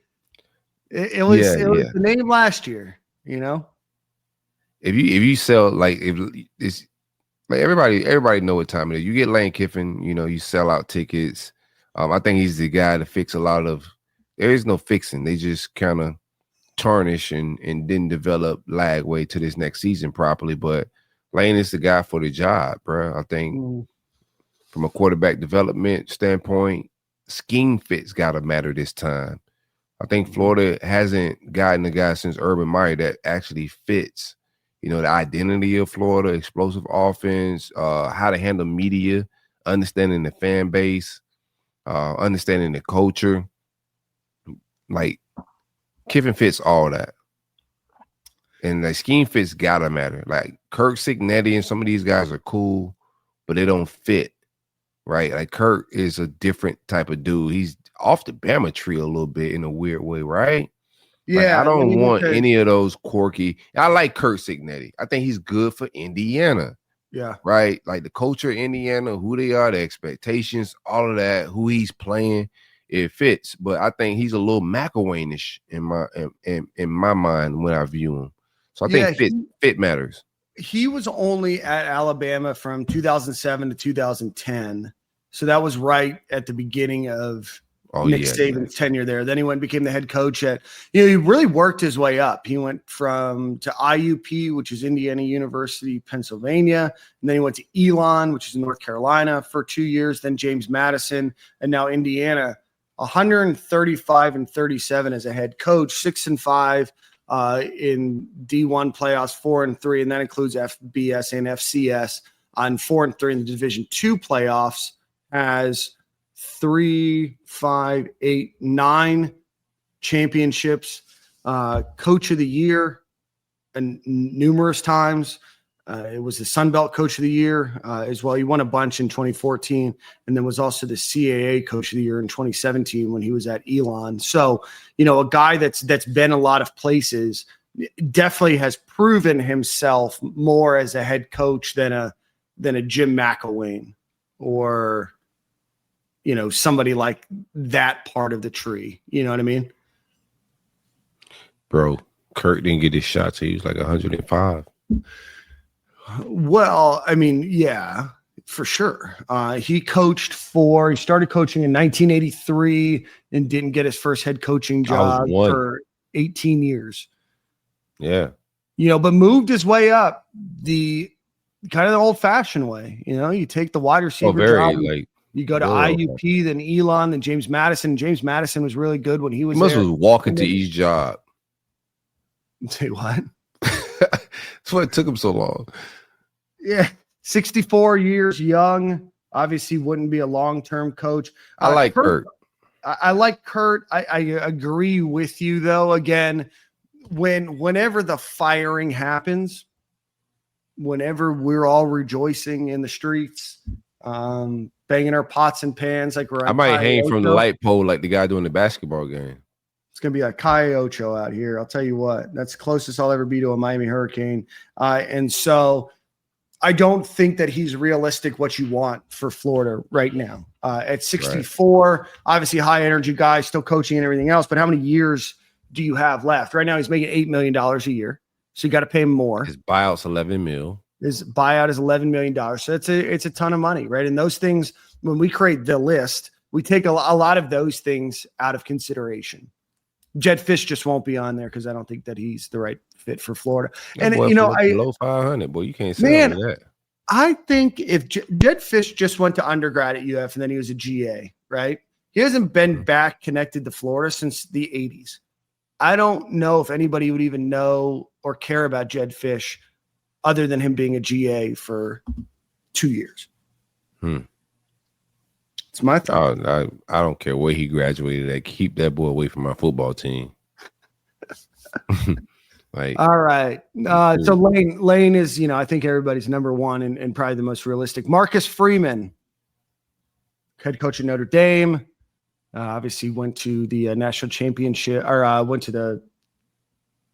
it was the name last year. If you sell if it's like everybody know what time it is. You get Lane Kiffin, you sell out tickets. I think he's the guy to fix a lot of. There is no fixing. They just kind of tarnish and didn't develop Lagway to this next season properly. But Lane is the guy for the job, bro. I think from a quarterback development standpoint, scheme fits got to matter this time. I think Florida hasn't gotten a guy since Urban Meyer that actually fits, the identity of Florida, explosive offense, how to handle media, understanding the fan base, understanding the culture. Like, Kiffin fits all that. And the scheme fits got to matter. Like, Kirk Signetti and some of these guys are cool, but they don't fit. Right, like Kirk is a different type of dude. He's off the Bama tree a little bit in a weird way, right? Yeah, I don't want any of those quirky. I like Kirk Signetti. I think he's good for Indiana. Yeah, right. Like the culture of Indiana, who they are, the expectations, all of that, who he's playing, it fits. But I think he's a little McElwain-ish in my mind when I view him. So I think fit matters. He was only at Alabama from 2007 to 2010. So that was right at the beginning of Nick Saban's tenure there. Then he went and became the head coach at, he really worked his way up. He went to IUP, which is Indiana University, Pennsylvania. And then he went to Elon, which is in North Carolina for 2 years. Then James Madison, and now Indiana. 135-37 as a head coach, 6-5 in D1 playoffs, 4-3, and that includes FBS and FCS. On 4-3 in the Division II playoffs, has 3, 5, 8, 9 championships. Coach of the Year, and numerous times. It was the Sun Belt Coach of the Year as well. He won a bunch in 2014, and then was also the CAA Coach of the Year in 2017 when he was at Elon. So, a guy that's been a lot of places, definitely has proven himself more as a head coach than a Jim McElwain or somebody like that part of the tree. You know what I mean? Bro, Kurt didn't get his shot till he was like 105. Well, I mean, yeah, for sure. He started coaching in 1983 and didn't get his first head coaching job for 18 years. Yeah. But moved his way up the kind of the old fashioned way. You take the wide receiver job. You go to IUP, then Elon, then James Madison. James Madison was really good when he was there. He was walking to each job. Say what? That's why it took him so long. Yeah. 64 years young. Obviously wouldn't be a long-term coach. I like Kurt. I like Kurt. I agree with you, though. Again, whenever the firing happens, whenever we're all rejoicing in the streets, banging our pots and pans like we're. I might hang from the light pole like the guy doing the basketball game. It's gonna be a Kai Ocho out here. I'll tell you what. That's the closest I'll ever be to a Miami Hurricane. And so I don't think that he's realistic what you want for Florida right now. At 64, obviously high energy guy, still coaching and everything else. But how many years do you have left? Right now he's making $8 million a year. So you got to pay him more. His buyout's $11 million. His buyout is $11 million. So it's a ton of money, right? And those things, when we create the list, we take a lot of those things out of consideration. Jed Fish just won't be on there because I don't think that he's the right fit for Florida. And below 500, boy, you can't say that. I think if Jed Fish just went to undergrad at UF and then he was a GA, right? He hasn't been back connected to Florida since the 80s. I don't know if anybody would even know or care about Jed Fish other than him being a GA for 2 years. It's my thought. I don't care where he graduated at. Keep that boy away from my football team. All right. So Lane is, I think everybody's number one and probably the most realistic. Marcus Freeman, head coach at Notre Dame. Obviously went to the national championship or went to the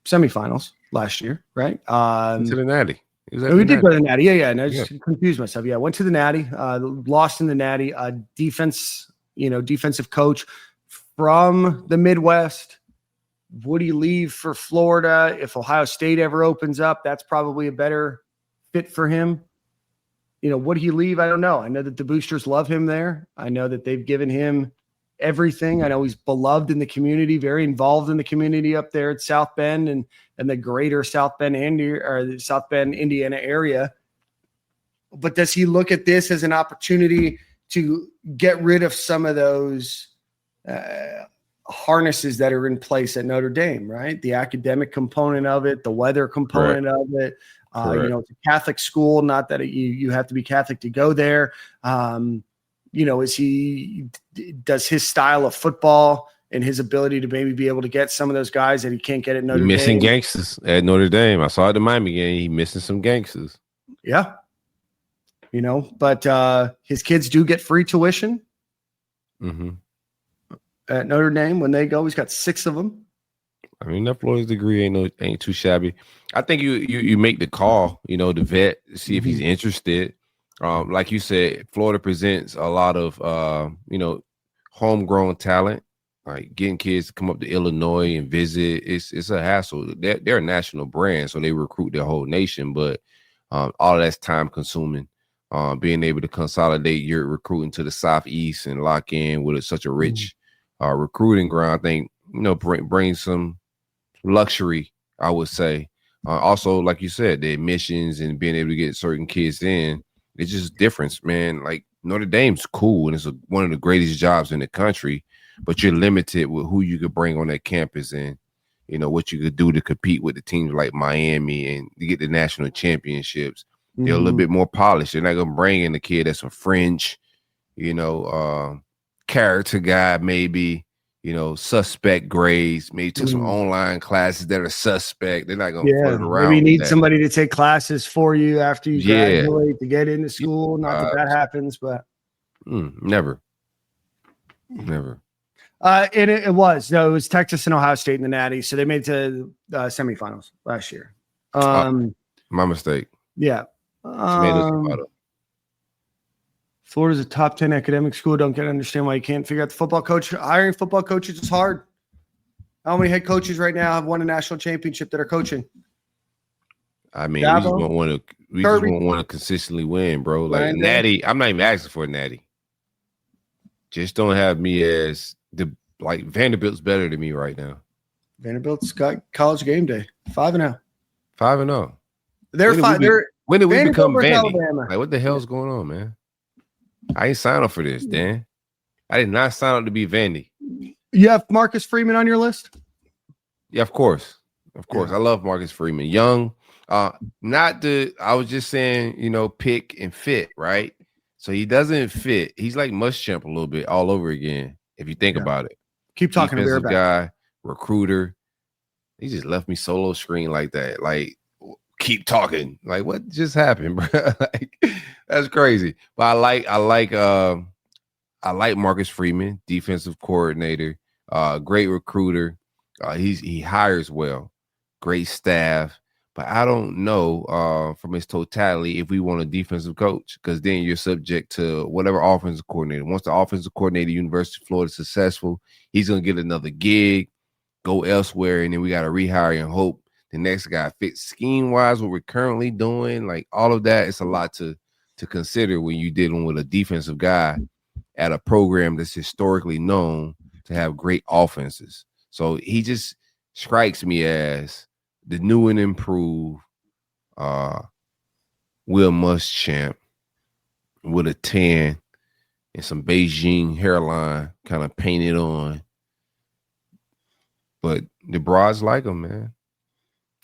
semifinals last year, right? To the Natty. We did go to the Natty. Yeah. And I just confused myself. Yeah, went to the Natty, lost in the Natty. Defensive coach from the Midwest. Would he leave for Florida? If Ohio State ever opens up, that's probably a better fit for him. Would he leave? I don't know. I know that the boosters love him there. I know that they've given him everything. I know he's beloved in the community, very involved in the community up there at South Bend and the greater South Bend, Indiana area. But does he look at this as an opportunity to get rid of some of those harnesses that are in place at Notre Dame, right? The academic component of it, the weather component of it. It's a Catholic school, not that you have to be Catholic to go there. Does his style of football and his ability to maybe be able to get some of those guys that he can't get at Notre Dame. Missing gangsters at Notre Dame. I saw it at the Miami game. He missing some gangsters. Yeah. But his kids do get free tuition at Notre Dame when they go. He's got 6 of them. I mean, that Florida's degree ain't too shabby. I think you make the call, the vet, see if he's interested. Like you said, Florida presents a lot of, homegrown talent, like getting kids to come up to Illinois and visit. It's a hassle. They're a national brand, so they recruit their whole nation, but all of that's time consuming. Being able to consolidate your recruiting to the Southeast and lock in with such a rich recruiting ground, I think, brings some luxury, I would say. Also, like you said, the admissions and being able to get certain kids in, it's just difference, man. Like Notre Dame's cool and it's one of the greatest jobs in the country, but you're limited with who you could bring on that campus and, what you could do to compete with the teams like Miami and to get the national championships. They're a little bit more polished. They're not going to bring in a kid that's a fringe, character guy, maybe, suspect grades, maybe took some online classes that are suspect. They're not going to flirt around. Maybe you need somebody to take classes for you after you graduate to get into school. Not that happens, but never. And it was Texas and Ohio State in the Natty, so they made it to semifinals last year. My mistake. Yeah. Florida's a top 10 academic school. Don't understand why you can't figure out the football coach. Hiring football coaches is hard. How many head coaches right now have won a national championship that are coaching? I mean, Dabo, we just won't want to consistently win, bro. Like Landon. Natty, I'm not even asking for a Natty. Just don't have me as Vanderbilt's better than me right now. Vanderbilt's got college game day 5-0. 5-0. They're fine. When did we Vanderbilt become versus Vandy? Alabama. Like, what the hell's going on, man? I ain't signed up for this, Dan. I did not sign up to be Vandy. You have Marcus Freeman on your list? Yeah, of course. Of course. Yeah. I love Marcus Freeman. Young. I was just saying, pick and fit, right? So he doesn't fit. He's like Muschamp a little bit all over again, if you think about it. Keep talking to Defensive Bearback. guy, recruiter. He just left me solo screen like that. Like, keep talking. Like, what just happened, bro? Like, that's crazy. But I like Marcus Freeman, defensive coordinator, great recruiter. He hires well, great staff. But I don't know from his totality if we want a defensive coach, because then you're subject to whatever offensive coordinator. Once the offensive coordinator, University of Florida, is successful, he's going to get another gig, go elsewhere, and then we got to rehire and hope the next guy fits scheme-wise what we're currently doing. Like, all of that, it's a lot to consider when you're dealing with a defensive guy at a program that's historically known to have great offenses. So he just strikes me as the new and improved Will Muschamp with a tan and some Beijing hairline kind of painted on. But the broads like him, man.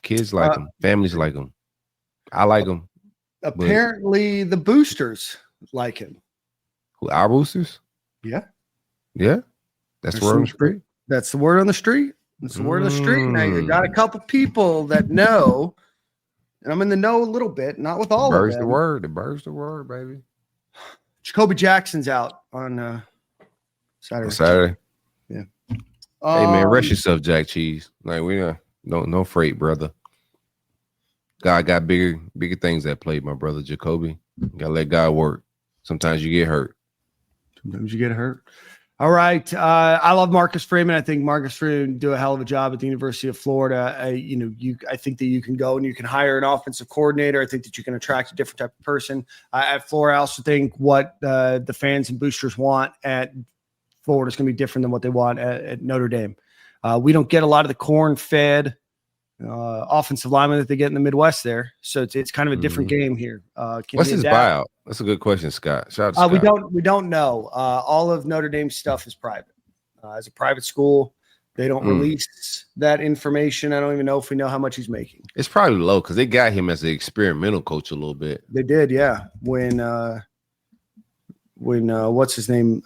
Kids like him. Families like him. I like him. Apparently, the boosters like him. Who, our boosters? Yeah. Yeah? That's the word on the street? That's the word on the street. It's the word on the street. Now you got a couple people that know, and I'm in the know a little bit, not with all of them. The word. The bird's the word, baby. Jacoby Jackson's out on Saturday. On Saturday? Yeah. Hey, man, rest yourself, Jack Cheese. Like, we no freight, brother. God got bigger things at play, my brother Jacoby. You gotta let God work. Sometimes you get hurt. All right. I love Marcus Freeman. I think Marcus Freeman do a hell of a job at the University of Florida. I think that you can go and you can hire an offensive coordinator. I think that you can attract a different type of person. At Florida, I also think what the fans and boosters want at Florida is going to be different than what they want at Notre Dame. We don't get a lot of the corn-fed offensive linemen that they get in the Midwest there. So it's kind of a different game here. What's his buyout? That's a good question, Scott. Shout out to Scott. We don't know. All of Notre Dame's stuff is private. As a private school, they don't release that information. I don't even know if we know how much he's making. It's probably low because they got him as an experimental coach a little bit. They did, yeah. When what's his name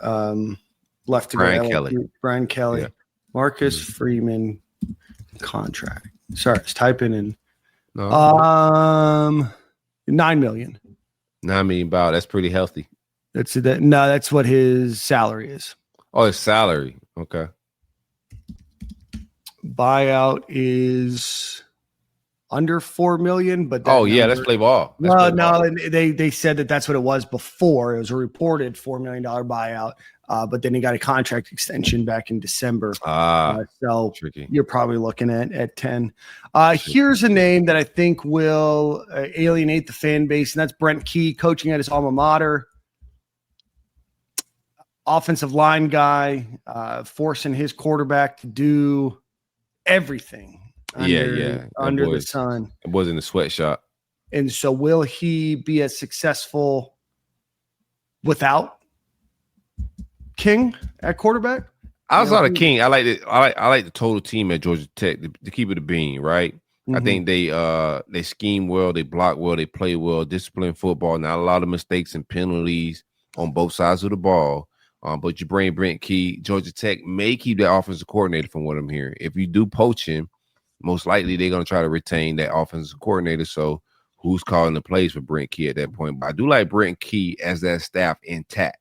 left to Brian go? Kelly. Brian Kelly. Yeah. Marcus Freeman contract. Sorry, I was typing in. No. $9 million. $9 million. That's pretty healthy. That's what his salary is. Oh, his salary. Okay. Buyout is under $4 million, but let's play ball. And they said that's what it was before. It was a reported $4 million buyout. But then he got a contract extension back in December. So tricky. You're probably looking at 10. Here's a name that I think will alienate the fan base, and that's Brent Key, coaching at his alma mater. Offensive line guy, forcing his quarterback to do everything under the sun. It wasn't a sweatshop. And so will he be as successful without King at quarterback? Outside of King, I like the total team at Georgia Tech to keep it a bean, right? Mm-hmm. I think they scheme well, they block well, they play well, disciplined football, not a lot of mistakes and penalties on both sides of the ball. But you bring Brent Key, Georgia Tech may keep that offensive coordinator from what I'm hearing. If you do poach him, most likely they're going to try to retain that offensive coordinator. So who's calling the plays for Brent Key at that point? But I do like Brent Key as that staff intact.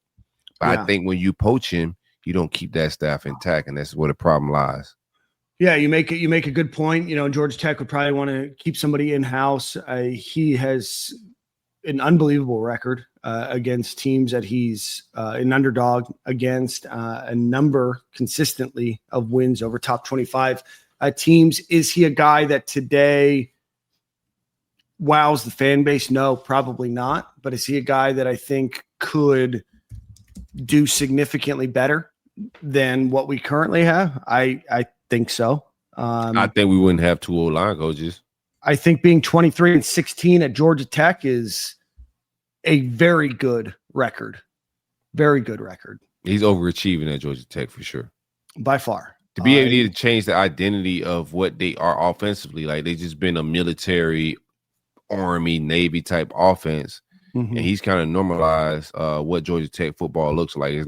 But I think when you poach him, you don't keep that staff intact, and that's where the problem lies. Yeah, you make a good point. Georgia Tech would probably want to keep somebody in-house. He has an unbelievable record against teams that he's an underdog against, a number consistently of wins over top 25 teams. Is he a guy that today wows the fan base? No, probably not. But is he a guy that I think could do significantly better than what we currently have? I think so. I think we wouldn't have 2 O-line coaches. I think being 23-16 at Georgia Tech is a very good record. Very good record. He's overachieving at Georgia Tech for sure. By far. To be able to change the identity of what they are offensively, like they just been a military, Army, Navy type offense. And he's kind of normalized what Georgia Tech football looks like. It's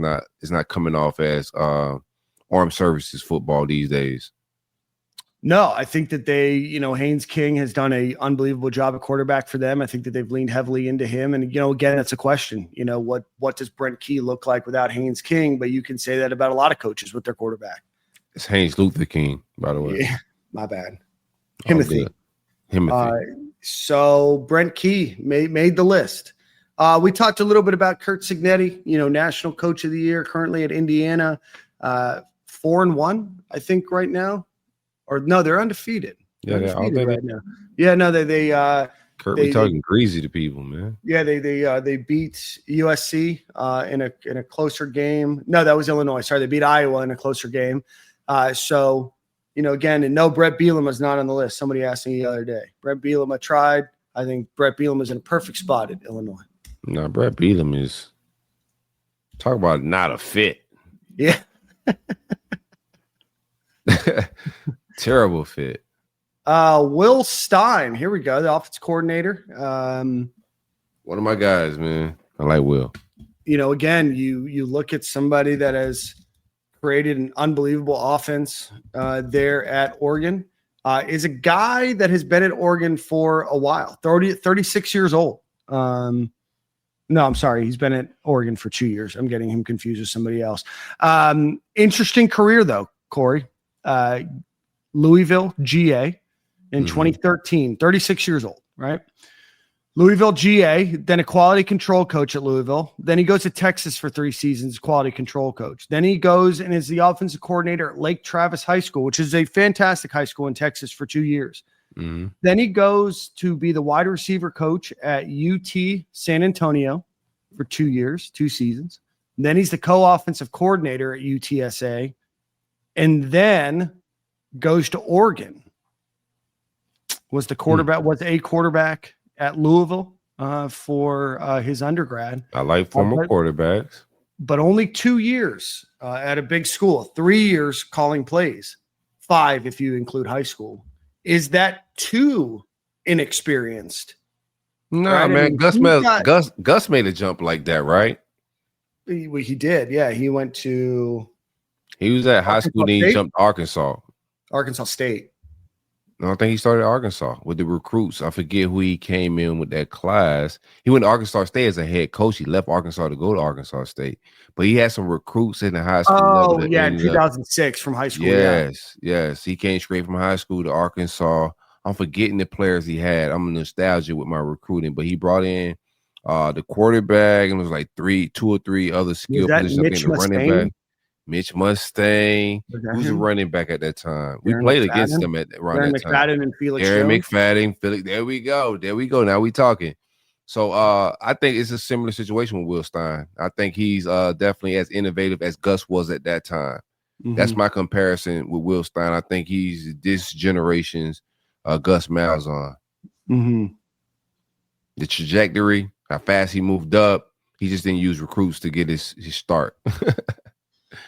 not coming off as armed services football these days. No, I think that Haynes King has done an unbelievable job at quarterback for them. I think that they've leaned heavily into him. And, again, that's a question. What does Brent Key look like without Haynes King? But you can say that about a lot of coaches with their quarterback. It's Haynes Luther King, by the way. Yeah, my bad. Timothy. Timothy. So Brent Key made the list. We talked a little bit about Curt Cignetti, National Coach of the Year, currently at Indiana, 4-1, I think, right now. Or no, they're undefeated. Yeah, they're undefeated right now. Yeah, no, they Kurt, we talking greasy to people, man. Yeah, they beat USC in a closer game. No, that was Illinois. Sorry, they beat Iowa in a closer game. So, again, and no, Brett Bielema is not on the list. Somebody asked me the other day. Brett Bielema tried. I think Brett Bielema is in a perfect spot at Illinois. No, Brett Bielema is talk about not a fit. Yeah. Terrible fit. Will Stein. Here we go. The offensive coordinator. One of my guys, man. I like Will. Again, you look at somebody that has created an unbelievable offense there at Oregon. Is a guy that has been at Oregon for a while. 36 years old. No, I'm sorry. He's been at Oregon for 2 years. I'm getting him confused with somebody else. Interesting career, though, Corey. Louisville, GA in 2013, 36 years old, right? Louisville, GA, then a quality control coach at Louisville. Then he goes to Texas for 3 seasons, quality control coach. Then he goes and is the offensive coordinator at Lake Travis High School, which is a fantastic high school in Texas for 2 years. Then he goes to be the wide receiver coach at UT San Antonio for 2 years, 2 seasons. Then he's the co-offensive coordinator at UTSA. And then goes to Oregon. Was a quarterback at Louisville for his undergrad. I like former quarterbacks. But only 2 years at a big school, 3 years calling plays, 5 if you include high school. Is that too inexperienced? No, right? man. Gus made a jump like that, right? He did. Yeah, he went to... He was at high school, then he jumped to Arkansas State. No, I think he started at Arkansas with the recruits. I forget who he came in with that class. He went to Arkansas State as a head coach. He left Arkansas to go to Arkansas State. But he had some recruits in the high school. Oh, yeah, in 2006 from high school. Yes. He came straight from high school to Arkansas. I'm forgetting the players he had. I'm nostalgic with my recruiting. But he brought in the quarterback, and it was like 2 or 3 other skill positions. I think the running back. Mitch Mustang, who's a running back at that time. We played against them around that time. Aaron McFadden and Felix Aaron Jones. McFadden, Felix. There we go. Now we talking. So I think it's a similar situation with Will Stein. I think he's definitely as innovative as Gus was at that time. That's my comparison with Will Stein. I think he's this generation's Gus Malzahn. The trajectory, how fast he moved up, he just didn't use recruits to get his start.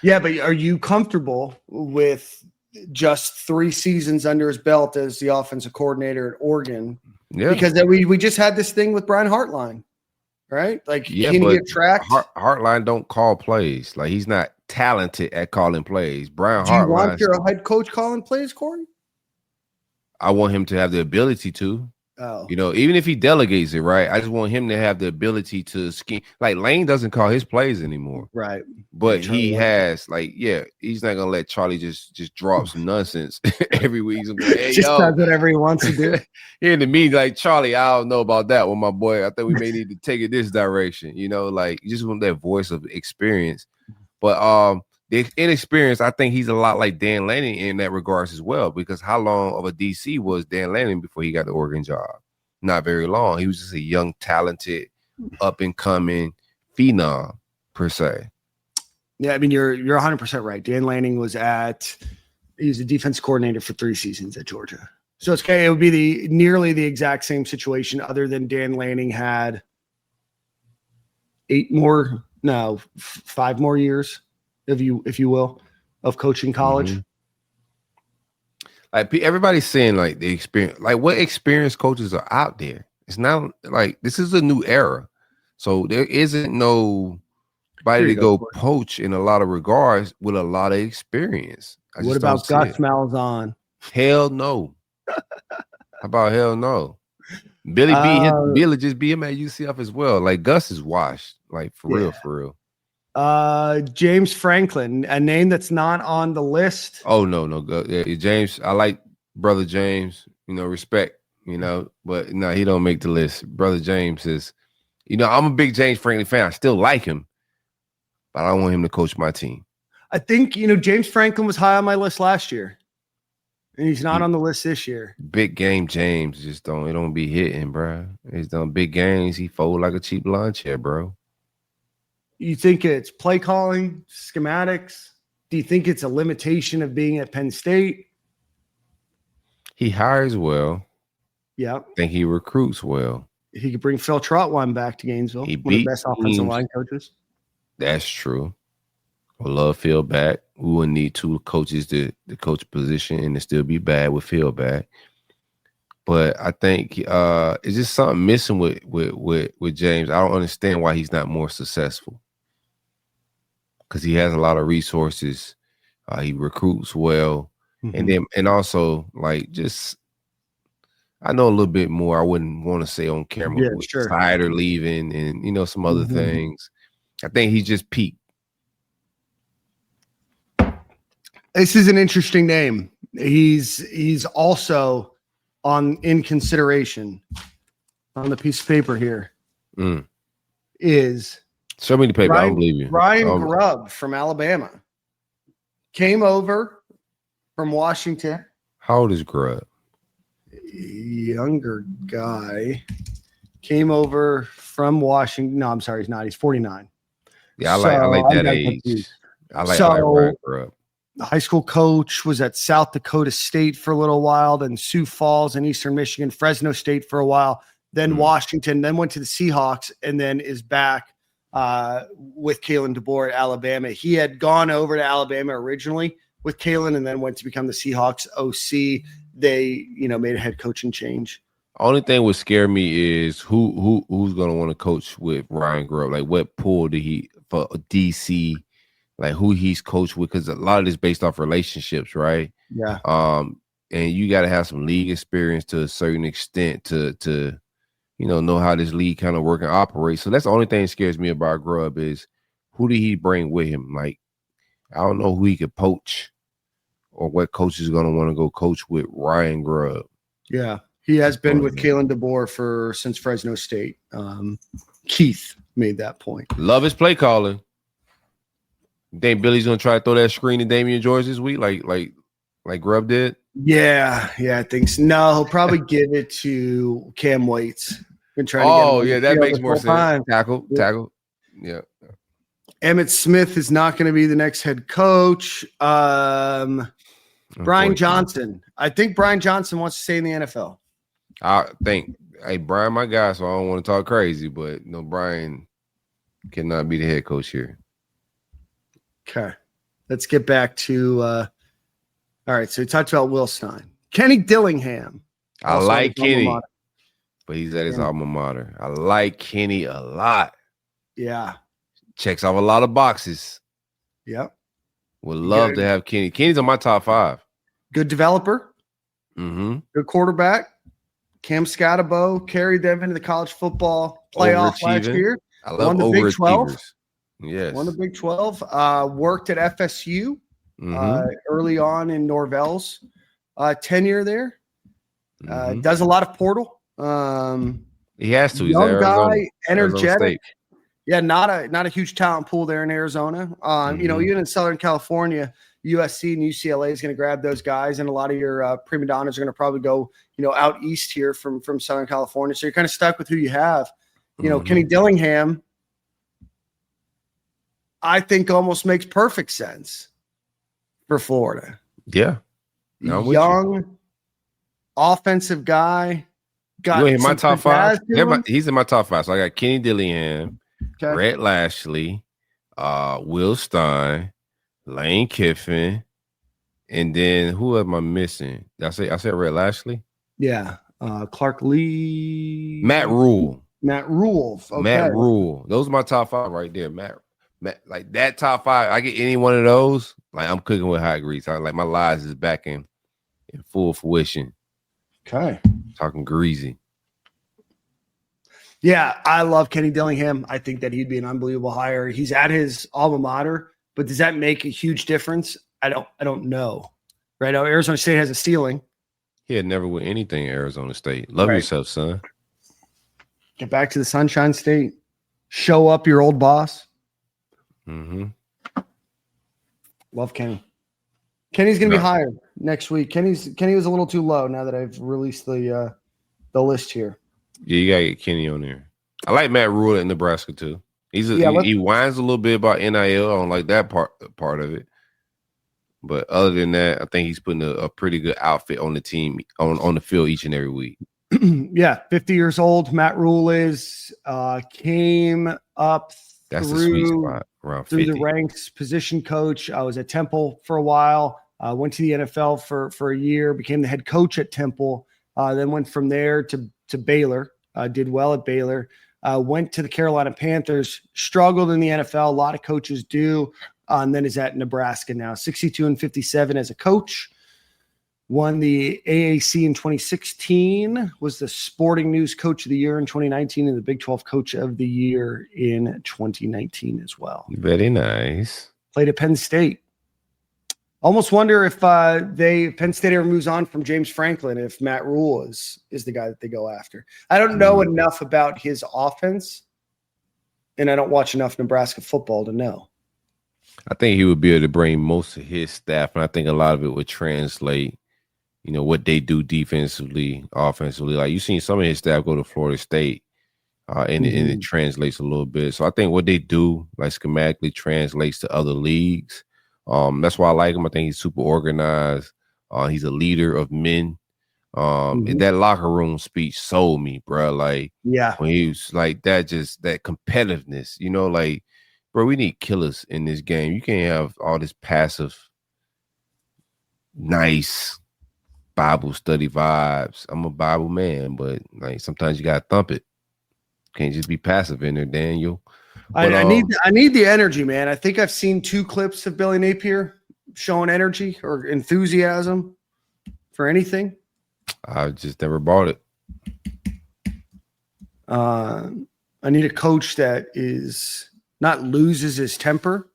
Yeah, but are you comfortable with just 3 seasons under his belt as the offensive coordinator at Oregon? Yeah, because we just had this thing with Brian Hartline, right? Like, can he get tracked? Hartline don't call plays. Like, he's not talented at calling plays. Brian Do you Hartline. want your head coach calling plays, Corey? I want him to have the ability to. Oh, You know, even if he delegates it, right? I just want him to have the ability to scheme. Like Lane doesn't call his plays anymore, right. but Charlie he White. has like, yeah, he's not gonna let Charlie just drop some nonsense every week. He's gonna be like, hey, Just yo, does whatever he wants to do. in the meeting, like Charlie, I don't know about that one, my boy. I think we may need to take it this direction. You know, like you just want that voice of experience. But the inexperience, I think he's a lot like Dan Lanning in that regards as well. Because how long of a DC was Dan Lanning before he got the Oregon job? Not very long. He was just a young, talented, up and coming phenom per se. Yeah, I mean you're 100% right. Dan Lanning was he was a defense coordinator for 3 seasons at Georgia. So it's okay. It would be nearly the exact same situation, other than Dan Lanning had 5 more years, if you will, of coaching college. Mm-hmm. Like everybody's saying, like the experience, like what experienced coaches are out there. It's not like this is a new era, so there isn't nobody to go poach in a lot of regards with a lot of experience. What about Gus Malzahn? Hell no. How about hell no? Billy just beat him at UCF as well. Like Gus is washed. Like for real. James Franklin, a name that's not on the list. Oh no, James. I like brother James. You know, respect. You know, but no, he don't make the list. Brother James is. You know, I'm a big James Franklin fan. I still like him, but I don't want him to coach my team. I think James Franklin was high on my list last year, and he's not on the list this year. Big game James just don't be hitting, bro. He's done big games. He fold like a cheap lawn chair, bro. You think it's play calling, schematics? Do you think it's a limitation of being at Penn State? He hires well. Yeah. I think he recruits well. He could bring Phil Trotwine back to Gainesville. He one of the best offensive line coaches. That's true. I love Phil back. We wouldn't need 2 coaches to coach position and to still be bad with Phil back. But I think it's just something missing with James. I don't understand why he's not more successful. Because he has a lot of resources. He recruits well. Mm-hmm. And also like just I know a little bit more. I wouldn't want to say on camera with Snyder leaving and some other things. I think he just peaked. This is an interesting name. He's also in consideration on the piece of paper here. Is show me the paper. I don't believe you. Ryan Grubb from Alabama came over from Washington. How old is Grubb? Younger guy. Came over from Washington. No, I'm sorry, he's not. He's 49. Yeah, I like that age. I like Ryan Grubb. The high school coach was at South Dakota State for a little while, then Sioux Falls in Eastern Michigan, Fresno State for a while, then Washington, then went to the Seahawks, and then is back with Kalen DeBoer at Alabama. He had gone over to Alabama originally with Kalen and then went to become the Seahawks OC. They, made a head coaching change. Only thing would scare me is who's going to want to coach with Ryan Grubb. Like what pool did he for DC? Like who he's coached with, because a lot of this based off relationships, right? Yeah. And you got to have some league experience to a certain extent to know how this league kind of work and operate. So that's the only thing that scares me about Grubb is who did he bring with him? Like I don't know who he could poach or what coach is going to want to go coach with Ryan Grubb. Yeah, he has been with Kalen DeBoer since Fresno State. Keith made that point. Love his play calling. Think Billy's gonna try to throw that screen to Damian George this week, like Grubb did? Yeah, I think so. No, he'll probably give it to Cam Waits. Been trying to get him that makes more sense. Tackle. Yeah. Emmitt Smith is not going to be the next head coach. Brian Johnson. I think Brian Johnson wants to stay in the NFL. I think, Brian, my guy, so I don't want to talk crazy, but Brian cannot be the head coach here. Okay, let's get back to all right, so we talked about Will Stein. Kenny Dillingham. I like Kenny, but he's at his alma mater. I like Kenny a lot. Yeah. Checks off a lot of boxes. Yep. Would love to have Kenny. Kenny's on my top 5. Good developer. Mm-hmm. Good quarterback. Cam Scatterbo carried them into the college football playoff last Overachieving. year. I love Won the Big 12. overachievers. Yes. Won the Big 12. Worked at FSU Mhm. early on in Norvell's tenure there. Mhm. Does a lot of portal. He has to. He's Young at Arizona, guy, energetic. Arizona State. Yeah, not a huge talent pool there in Arizona. You know, Mhm. even in Southern California, USC and UCLA is going to grab those guys, and a lot of your prima donnas are going to probably go, you know, out east here from Southern California. So you're kind of stuck with who you have. You know, Mhm. Kenny Dillingham, I think almost makes perfect sense for Florida. Yeah. No, I'm with you. Young, offensive guy. Got You in my some top pizzazz five? to Yeah, him. he's in my top five. So I got Kenny Dillingham, Okay. Rhett Lashley, Will Stein, Lane Kiffin, and then who am I missing? Did I said Rhett Lashley? Yeah. Clark Lee. Matt Rule. Matt Rule. Okay. Matt Rule. Those are my top five right there. Matt, like that top five. I get any one of those. Like I'm cooking with hot grease. Like my lies is back in full fruition. Okay. Talking greasy. Yeah, I love Kenny Dillingham. I think that he'd be an unbelievable hire. He's at his alma mater, but does that make a huge difference? I don't know. Right now, Arizona State has a ceiling. He had never win anything at Arizona State. Love Right. yourself, son. Get back to the Sunshine State. Show up your old boss. Mm-hmm. Love Kenny. Kenny's going to be hired next week. Kenny was a little too low now that I've released the list here. Yeah, you gotta get Kenny on there. I like Matt Rule in Nebraska too. He whines a little bit about NIL. I don't like that part of it. But other than that, I think he's putting a pretty good outfit on the team on the field each and every week. Yeah, 50 years old. Matt Rule came up. That's the sweet spot around 50. Through the ranks, position coach. I was at Temple for a while. Went to the NFL for a year. Became the head coach at Temple. Then went from there to Baylor. Did well at Baylor. Went to the Carolina Panthers. Struggled in the NFL. A lot of coaches do. And then is at Nebraska now. 62-57 as a coach. Won the AAC in 2016. Was the Sporting News Coach of the Year in 2019 and the Big 12 Coach of the Year in 2019 as well. Very nice. Played at Penn State. Almost wonder if Penn State ever moves on from James Franklin, if Matt Rule is the guy that they go after. I don't know enough about his offense, and I don't watch enough Nebraska football to know. I think he would be able to bring most of his staff, and I think a lot of it would translate, you know, what they do defensively, offensively. Like you've seen some of his staff go to Florida State, and it translates a little bit. So I think what they do, like schematically, translates to other leagues. That's why I like him. I think he's super organized. He's a leader of men. That locker room speech sold me, bro. Like, yeah, when he was like that, just that competitiveness, you know, like, bro, we need killers in this game. You can't have all this passive, nice Bible study vibes. I'm a Bible man, but like sometimes you gotta thump it. Can't just be passive in there, Daniel. But, I need the energy, man. I think I've seen 2 clips of Billy Napier showing energy or enthusiasm for anything. I just never bought it. I need a coach that is not loses his temper,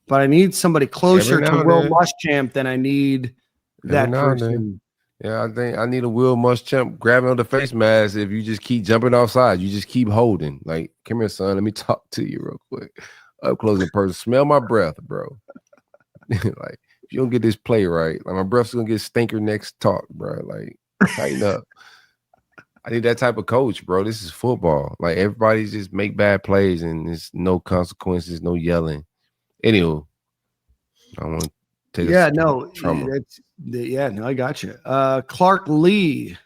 but I need somebody closer to Will Muschamp than I need that person. Yeah, I think I need a Will Muschamp grabbing on the face mask. If you just keep jumping offside, you just keep holding. Like, come here, son. Let me talk to you real quick. Up close in person. Smell my breath, bro. Like, if you don't get this play right, like my breath's gonna get stinker next talk, bro. Like, tighten up. I need that type of coach, bro. This is football. Like, everybody just make bad plays and there's no consequences, no yelling. Anywho, I want to take I got you. Clark Lee,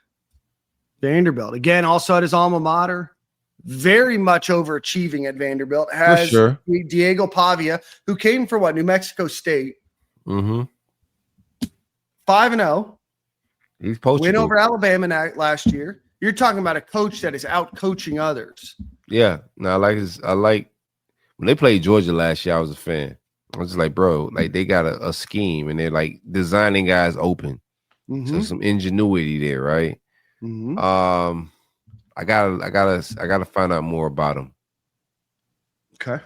Vanderbilt. Again, also at his alma mater. Very much overachieving at Vanderbilt. Has Diego Pavia, who came from New Mexico State. 5-0. He's posted. Win over Alabama last year. You're talking about a coach that is out coaching others. Yeah. No, I like when they played Georgia last year, I was a fan. I was just like, bro, like they got a scheme and they're like designing guys open. So some ingenuity there, right? Mhm. I gotta find out more about him. Okay.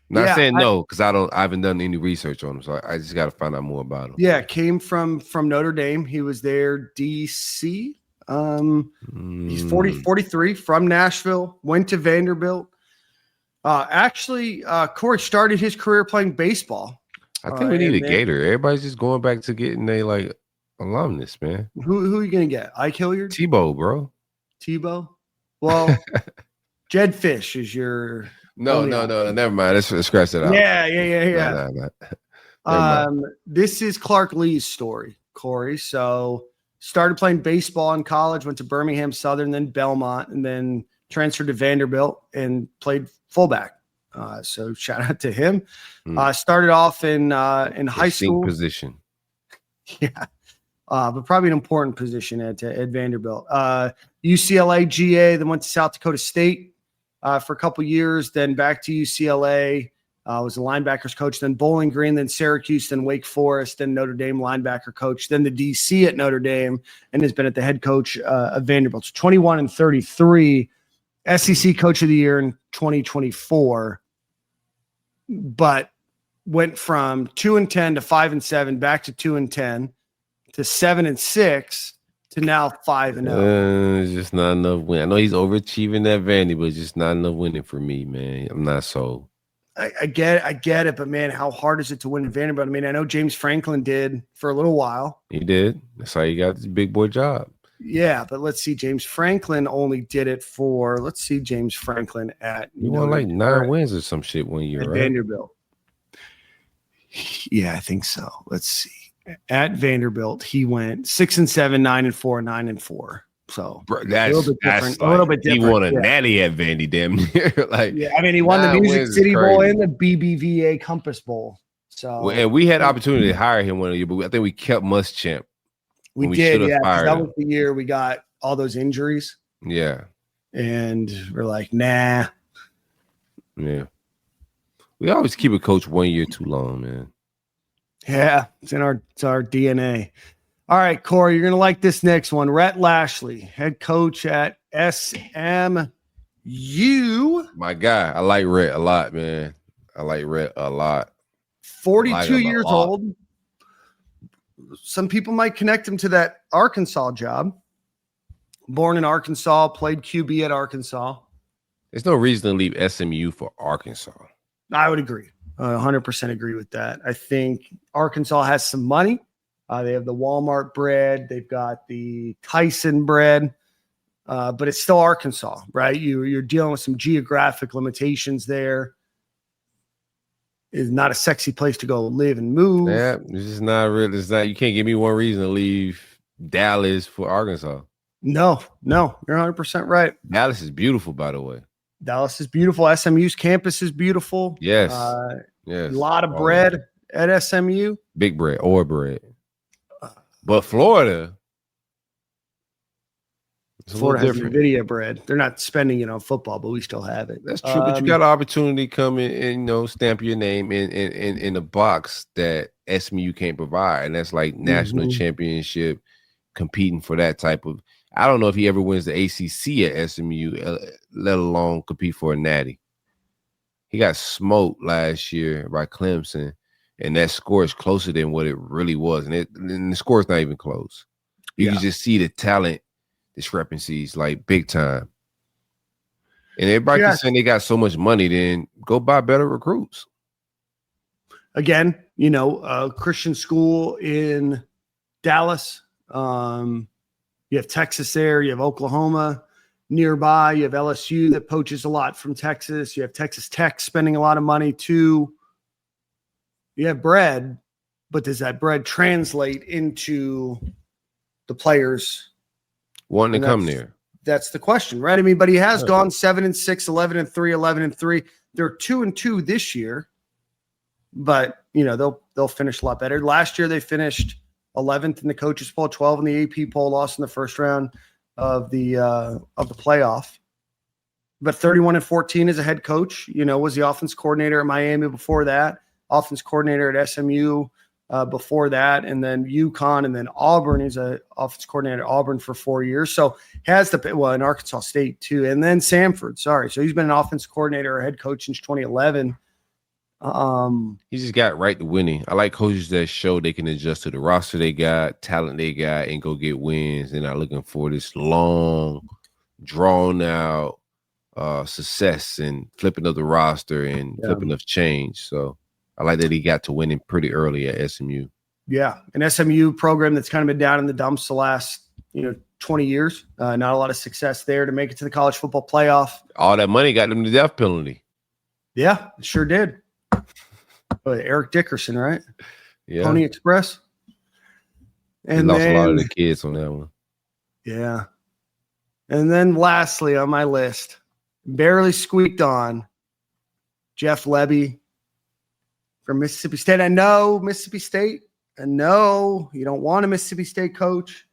Not Yeah, saying no, because I haven't done any research on him, so I just gotta find out more about him. Yeah, came from Notre Dame. He was there, DC. He's 43 from Nashville, went to Vanderbilt. Actually, Corey started his career playing baseball. I think we need a Gator. Everybody's just going back to getting a like alumnus, man. Who are you gonna get? Ike Hilliard? Tebow, bro. Tebow? Well, Jed Fish is your No, never mind. Let's scratch that out. Yeah. No. This is Clark Lee's story, Corey. So started playing baseball in college, went to Birmingham Southern, then Belmont, and then transferred to Vanderbilt and played fullback. So shout out to him. Started off in high school position. Yeah. But probably an important position at Vanderbilt. UCLA, GA, then went to South Dakota State for a couple years, then back to UCLA. Was a linebackers coach, then Bowling Green, then Syracuse, then Wake Forest, then Notre Dame linebacker coach, then the DC at Notre Dame, and has been at the head coach of Vanderbilt. So 21 and 33, SEC Coach of the Year in 2024, but went from 2-10 to 5-7, back to 2-10 to 7-6 to now 5-0. It's just not enough win. I know he's overachieving that Vandy, but it's just not enough winning for me, man. I'm not sold. I get it, but man, how hard is it to win in Vanderbilt? I mean, I know James Franklin did for a little while. He did. That's how he got this big boy job. Yeah, but let's see. James Franklin only did it for. Let's see. James Franklin at he won like 9 wins or some shit one year, at right? Vanderbilt. Yeah, I think so. Let's see. At Vanderbilt, he went 6-7, 9-4, 9-4. So that's a little bit different. He won a natty at Vandy, damn near. I mean, he won the Music City Bowl and the BBVA Compass Bowl. So, and we had opportunity to hire him one year, but I think we kept Muschamp. We did, yeah. That was the year we got all those injuries. Yeah, and we're like, nah. Yeah, we always keep a coach 1 year too long, man. Yeah, it's our DNA. All right, Corey, you're going to like this next one. Rhett Lashley, head coach at SMU. My guy. I like Rhett a lot, man. I like Rhett a lot. 42 years old. Some people might connect him to that Arkansas job. Born in Arkansas, played QB at Arkansas. There's no reason to leave SMU for Arkansas. I would agree. 100% agree with that. I think Arkansas has some money. They have the Walmart bread. They've got the Tyson bread, but it's still Arkansas, right? You're dealing with some geographic limitations there. It's not a sexy place to go live and move. Yeah, it's just not real. It's not. You can't give me one reason to leave Dallas for Arkansas. No, you're 100% right. Dallas is beautiful, by the way. Dallas is beautiful. SMU's campus is beautiful. Yes. Yes. A lot of bread at SMU. Big bread or bread. But Florida has NVIDIA bread. They're not spending it on football, but we still have it. That's true. But you got an opportunity to come in and stamp your name in a box that SMU can't provide. And that's like national championship competing for that type of. I don't know if he ever wins the ACC at SMU, let alone compete for a natty. He got smoked last year by Clemson. And that score is closer than what it really was. And the score is not even close. You can just see the talent discrepancies, like big time. And everybody can say they got so much money, then go buy better recruits. Again, Christian school in Dallas. You have Texas there. You have Oklahoma nearby. You have LSU that poaches a lot from Texas. You have Texas Tech spending a lot of money too. You have bread, but does that bread translate into the players wanting to come there? That's the question, right? I mean, but he has gone 7-6, 11-3, 11-3. They're 2-2 this year, but they'll finish a lot better. Last year they finished 11th in the coaches poll, 12 in the AP poll, lost in the first round of the playoff. But 31-14 as a head coach. Was the offense coordinator at Miami before that. Offense coordinator at SMU before that, and then UConn, and then Auburn. He's an offense coordinator at Auburn for 4 years. So has in Arkansas State too, and then Samford. Sorry, so he's been an offense coordinator or head coach since 2011. He just got right to winning. I like coaches that show they can adjust to the roster they got, talent they got, and go get wins. They're not looking for this long, drawn out success and flipping of the roster and flipping of change. So I like that he got to winning pretty early at SMU. Yeah, an SMU program that's kind of been down in the dumps the last 20 years. Not a lot of success there to make it to the college football playoff. All that money got them the death penalty. Yeah, it sure did. Eric Dickerson, right? Yeah. Pony Express. And lost a lot of the kids on that one. Yeah. And then lastly on my list, barely squeaked on, Jeff Lebby from Mississippi State. I know Mississippi State. I know you don't want a Mississippi State coach.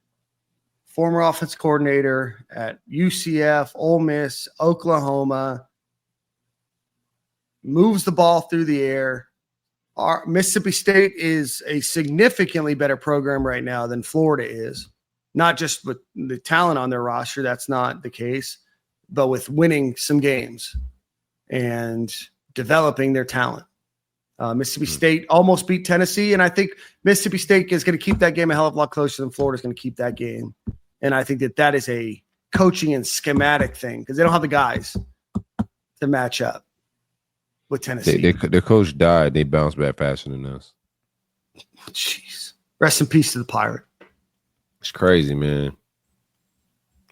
Former offense coordinator at UCF, Ole Miss, Oklahoma. Moves the ball through the air. Our Mississippi State is a significantly better program right now than Florida is. Not just with the talent on their roster, that's not the case, but with winning some games and developing their talent. Mississippi State almost beat Tennessee, and I think Mississippi State is going to keep that game a hell of a lot closer than Florida's going to keep that game. And I think that is a coaching and schematic thing because they don't have the guys to match up with Tennessee. Their coach died. They bounced back faster than us. Jeez. Rest in peace to the Pirate. It's crazy, man.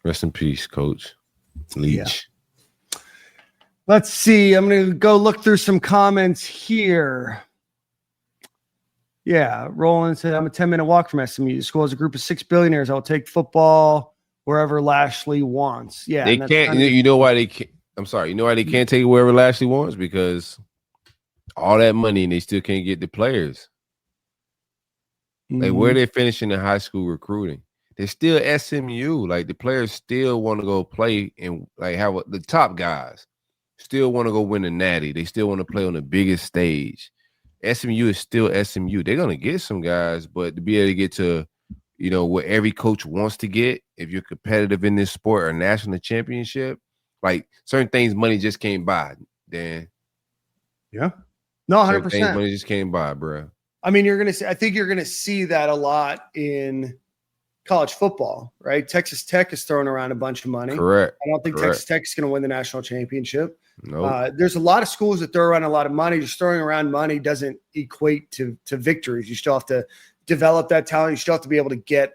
Rest in peace, Coach Leach. Yeah. Let's see. I'm going to go look through some comments here. Yeah, Roland said, I'm a 10-minute walk from SMU. The school has a group of 6 billionaires. I will take football wherever Lashley wants. Yeah. They can't. You know why they can't? I'm sorry. You know why they can't take it wherever Lashley wants? Because all that money and they still can't get the players. Like where they're finishing in high school recruiting. They're still SMU. Like the players still want to go play and like have the top guys still want to go win a natty. They still want to play on the biggest stage. SMU is still SMU. They're gonna get some guys, but to be able to get to, what every coach wants to get, if you're competitive in this sport or national championship, like certain things money just can't buy, Dan. Yeah. No, 100%. Money just can't buy, bro. I mean, I think you're gonna see that a lot in college football, right? Texas Tech is throwing around a bunch of money. Correct. I don't think Texas Tech is going to win the national championship. No. There's a lot of schools that throw around a lot of money. Just throwing around money doesn't equate to victories. You still have to develop that talent. You still have to be able to get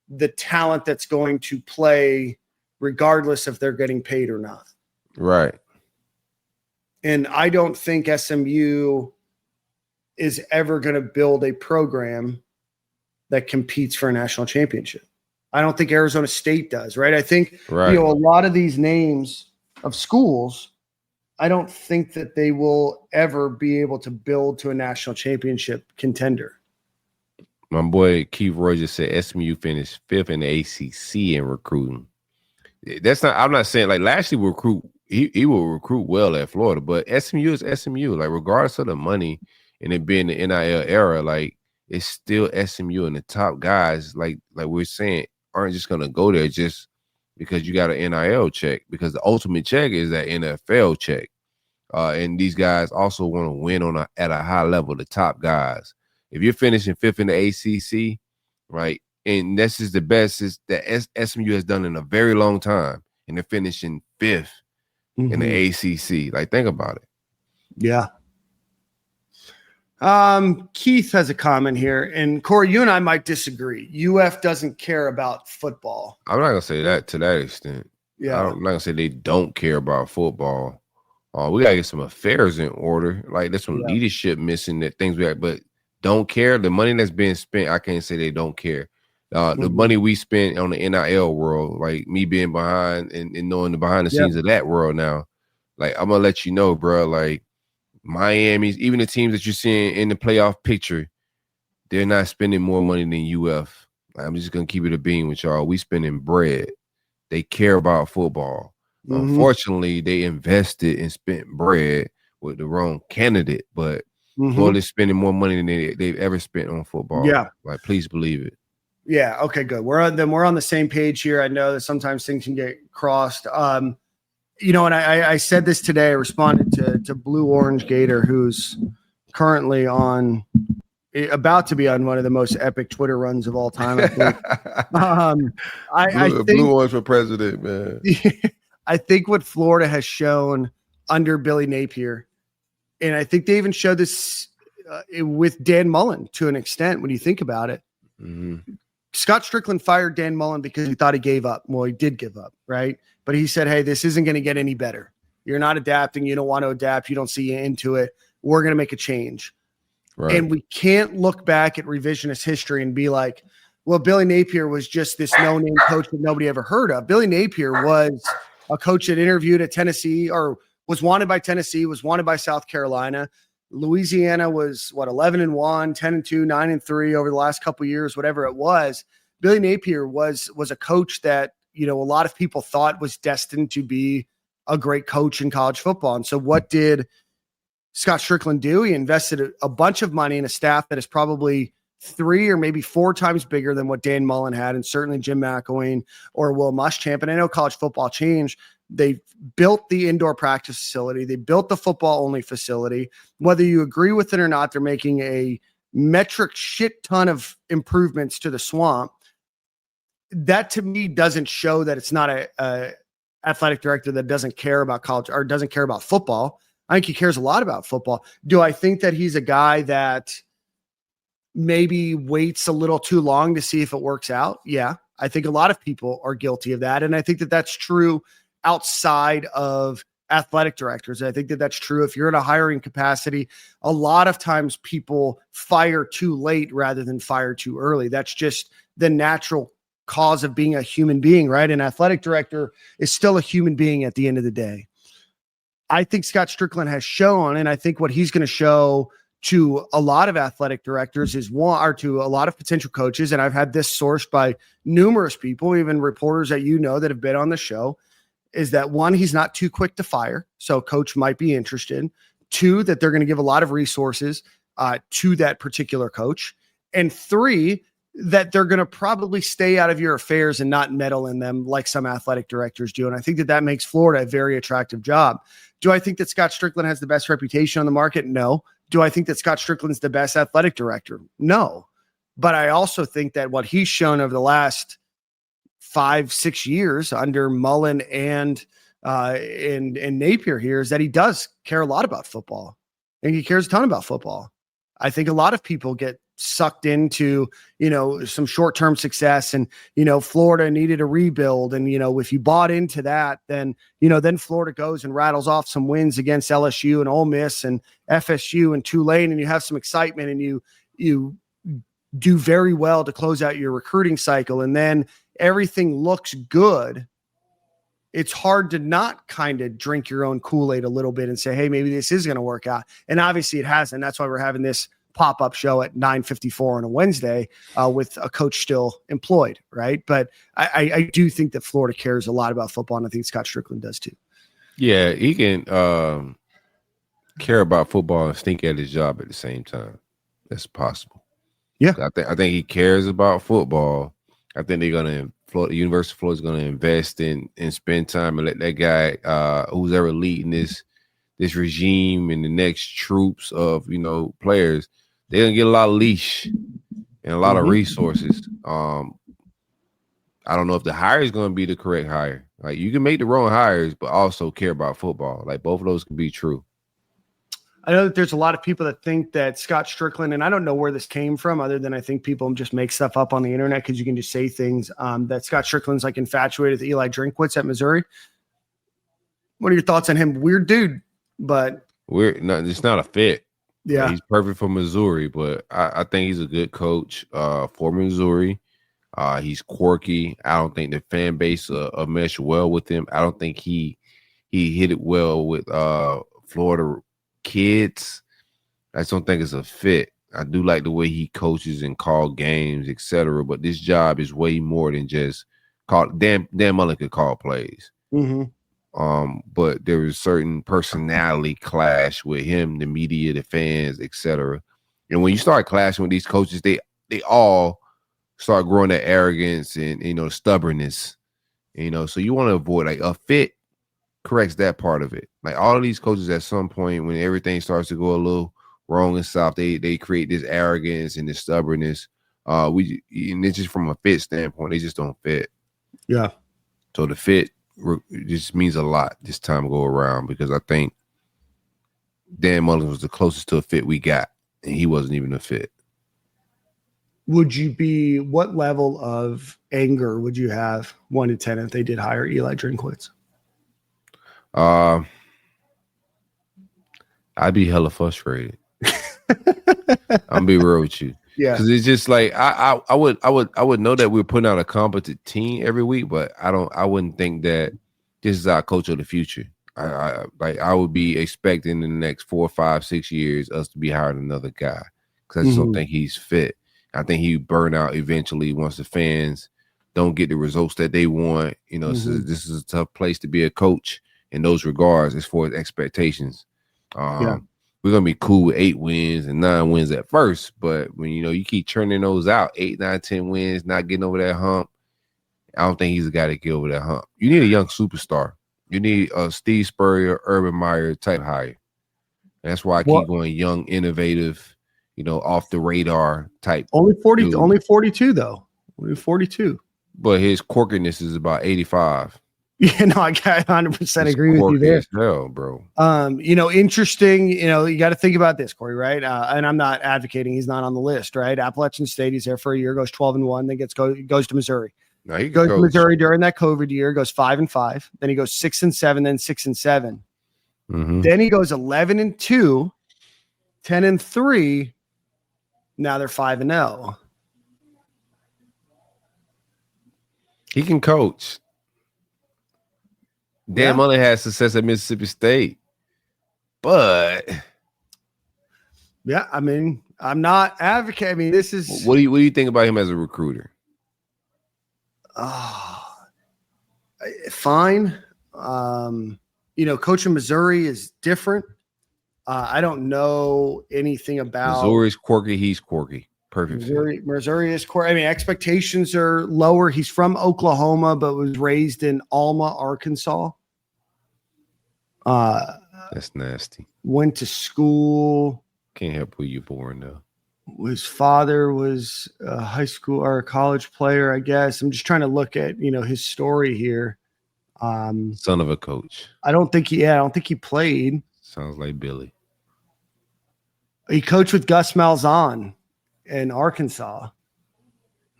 the talent that's going to play regardless if they're getting paid or not. Right. And I don't think SMU is ever going to build a program that competes for a national championship. I don't think Arizona State does, right? I think, a lot of these names of schools, I don't think that they will ever be able to build to a national championship contender. My boy Keith Roy just said SMU finished 5th in the ACC in recruiting. I'm not saying like Lashley will recruit. He will recruit well at Florida, but SMU is SMU. Like regardless of the money and it being the NIL era, like it's still SMU, and the top guys, like we're saying, aren't just gonna go there just because you got an NIL check. Because the ultimate check is that NFL check, and these guys also want to win at a high level. The top guys, if you're finishing 5th in the ACC, right, and this is the best that SMU has done in a very long time, and they're finishing 5th in the ACC. Like think about it. Yeah. Keith has a comment here, and Corey, you and I might disagree. UF doesn't care about football. I'm not gonna say that to that extent. Yeah, I'm not gonna say they don't care about football. We gotta get some affairs in order. Like there's some leadership missing that things but don't care. The money that's being spent, I can't say they don't care. The money we spent on the NIL world, like me being behind and knowing the behind the scenes of that world now, like I'm gonna let you know, bro, like Miami's, even the teams that you're seeing in the playoff picture, they're not spending more money than UF. I'm just going to keep it a bean with y'all. We spending bread. They care about football. Unfortunately, they invested and spent bread with the wrong candidate. But Florida's spending more money than they've ever spent on football. Yeah. Like, please believe it. Yeah. Okay, good. We're on the same page here. I know that sometimes things can get crossed. And I said this today. I responded to Blue Orange Gator, who's currently about to be on one of the most epic Twitter runs of all time, I think. I think Blue Orange for president, man. I think what Florida has shown under Billy Napier, and I think they even showed this with Dan Mullen to an extent when you think about it. Mm-hmm. Scott Strickland fired Dan Mullen because he thought he gave up. Well, he did give up, right? But he said, hey, this isn't going to get any better. You're not adapting. You don't want to adapt. You don't see into it. We're going to make a change. Right. And we can't look back at revisionist history and be like, well, Billy Napier was just this no-name coach that nobody ever heard of. Billy Napier was a coach that interviewed at Tennessee, or was wanted by Tennessee, was wanted by South Carolina. Louisiana was 11-1, 10-2, 9-3 over the last couple of years, whatever it was. Billy Napier was a coach that, a lot of people thought was destined to be a great coach in college football. And so what did Scott Strickland do? He invested a bunch of money in a staff that is probably 3 or maybe 4 times bigger than what Dan Mullen had, and certainly Jim McElwain or Will Muschamp. And I know college football changed. They built the indoor practice facility. They built the football-only facility. Whether you agree with it or not, they're making a metric shit ton of improvements to the swamp. That, to me, doesn't show that it's not a athletic director that doesn't care about college or doesn't care about football. I think he cares a lot about football. Do I think that he's a guy that maybe waits a little too long to see if it works out? Yeah, I think a lot of people are guilty of that. And I think that that's true outside of athletic directors. I think that that's true if you're in a hiring capacity. A lot of times people fire too late rather than fire too early. That's just the natural cause of being a human being, right? An athletic director is still a human being at the end of the day. I think Scott Strickland has shown, and I think what he's going to show to a lot of athletic directors or to a lot of potential coaches, and I've had this sourced by numerous people, even reporters that that have been on the show, is that 1, he's not too quick to fire, so a coach might be interested. 2, that they're going to give a lot of resources to that particular coach. And 3, that they're going to probably stay out of your affairs and not meddle in them like some athletic directors do. And I think that makes Florida a very attractive job. Do I think that Scott Strickland has the best reputation on the market? No. Do I think that Scott Strickland's the best athletic director? No. But I also think that what he's shown over the last 5-6 years under Mullen and Napier here is that he does care a lot about football, and he cares a ton about football. I think a lot of people get sucked into, some short-term success, and, Florida needed a rebuild. And, if you bought into that, then Florida goes and rattles off some wins against LSU and Ole Miss and FSU and Tulane, and you have some excitement, and you do very well to close out your recruiting cycle. And then everything looks good. It's hard to not kind of drink your own Kool-Aid a little bit and say, hey, maybe this is going to work out. And obviously it hasn't. That's why we're having this pop-up show at 9:54 on a Wednesday with a coach still employed, right? But I do think that Florida cares a lot about football, and I think Scott Strickland does too. Yeah, he can care about football and stink at his job at the same time. That's possible. Yeah, I think he cares about football. I think they're gonna University of Florida is gonna invest in and spend time and let that guy who's ever leading this regime and the next troops of players. They're gonna get a lot of leash and a lot of resources. I don't know if the hire is gonna be the correct hire. Like, you can make the wrong hires, but also care about football. Like, both of those can be true. I know that there's a lot of people that think that Scott Strickland, and I don't know where this came from other than I think people just make stuff up on the internet because you can just say things, that Scott Strickland's like infatuated with Eli Drinkwitz at Missouri. What are your thoughts on him? Weird dude, but it's not a fit. Yeah, he's perfect for Missouri, but I think he's a good coach for Missouri. He's quirky. I don't think the fan base mesh well with him. I don't think he hit it well with Florida kids. I just don't think it's a fit. I do like the way he coaches and call games, etc. But this job is way more than just call. Dan Mullen could call plays. But there was certain personality clash with him, the media, the fans, etc. And when you start clashing with these coaches, they all start growing that arrogance and stubbornness. So you want to avoid like a fit corrects that part of it. Like all of these coaches at some point when everything starts to go a little wrong and south, they create this arrogance and this stubbornness. And it's just from a fit standpoint, they just don't fit. Yeah. So the fit just means a lot this time go around because I think Dan Mullen was the closest to a fit we got, and he wasn't even a fit. What level of anger would you have 1 to 10 if they did hire Eli Drinkwitz? I'd be hella frustrated. I'm be real with you. Yeah. Because it's just like I would know that we're putting out a competent team every week, but I wouldn't think that this is our coach of the future. I would be expecting in the next 4, 5, 6 years us to be hiring another guy because I just don't think he's fit. I think he burn out eventually once the fans don't get the results that they want. So this is a tough place to be a coach in those regards as far as expectations. We're gonna be cool with 8 wins and 9 wins at first, but when you keep churning those out, 8, 9, 10 wins, not getting over that hump, I don't think he's the guy to get over that hump. You need a young superstar. You need a Steve Spurrier, Urban Meyer type hire. And that's why I keep going young, innovative, off the radar type. Only 42 though. Only 42. But his quirkiness is about 85. Yeah, no, I 100% agree with you there. Hell, bro. Interesting. You got to think about this, Corey, right? And I'm not advocating he's not on the list, right? Appalachian State, he's there for a year, goes 12-1, then goes to Missouri. No, he goes to Missouri during that COVID year, goes 5-5, then he goes 6-7, then 6-7. Then he goes 11-2, 10-3. Now they're 5-0. He can coach. Dan Mullen had success at Mississippi State, but I mean, I'm not advocating. I mean, this is what do you think about him as a recruiter? Fine. Coaching Missouri is different. I don't know anything about Missouri's quirky. He's quirky. Perfect. Missouri is quirky. I mean, expectations are lower. He's from Oklahoma, but was raised in Alma, Arkansas. That's nasty. Went to school. Can't help who you're born though. His father was a high school or a college player, I guess. I'm just trying to look at his story here. Son of a coach. I don't think he played. Sounds like Billy. He coached with Gus Malzahn in Arkansas.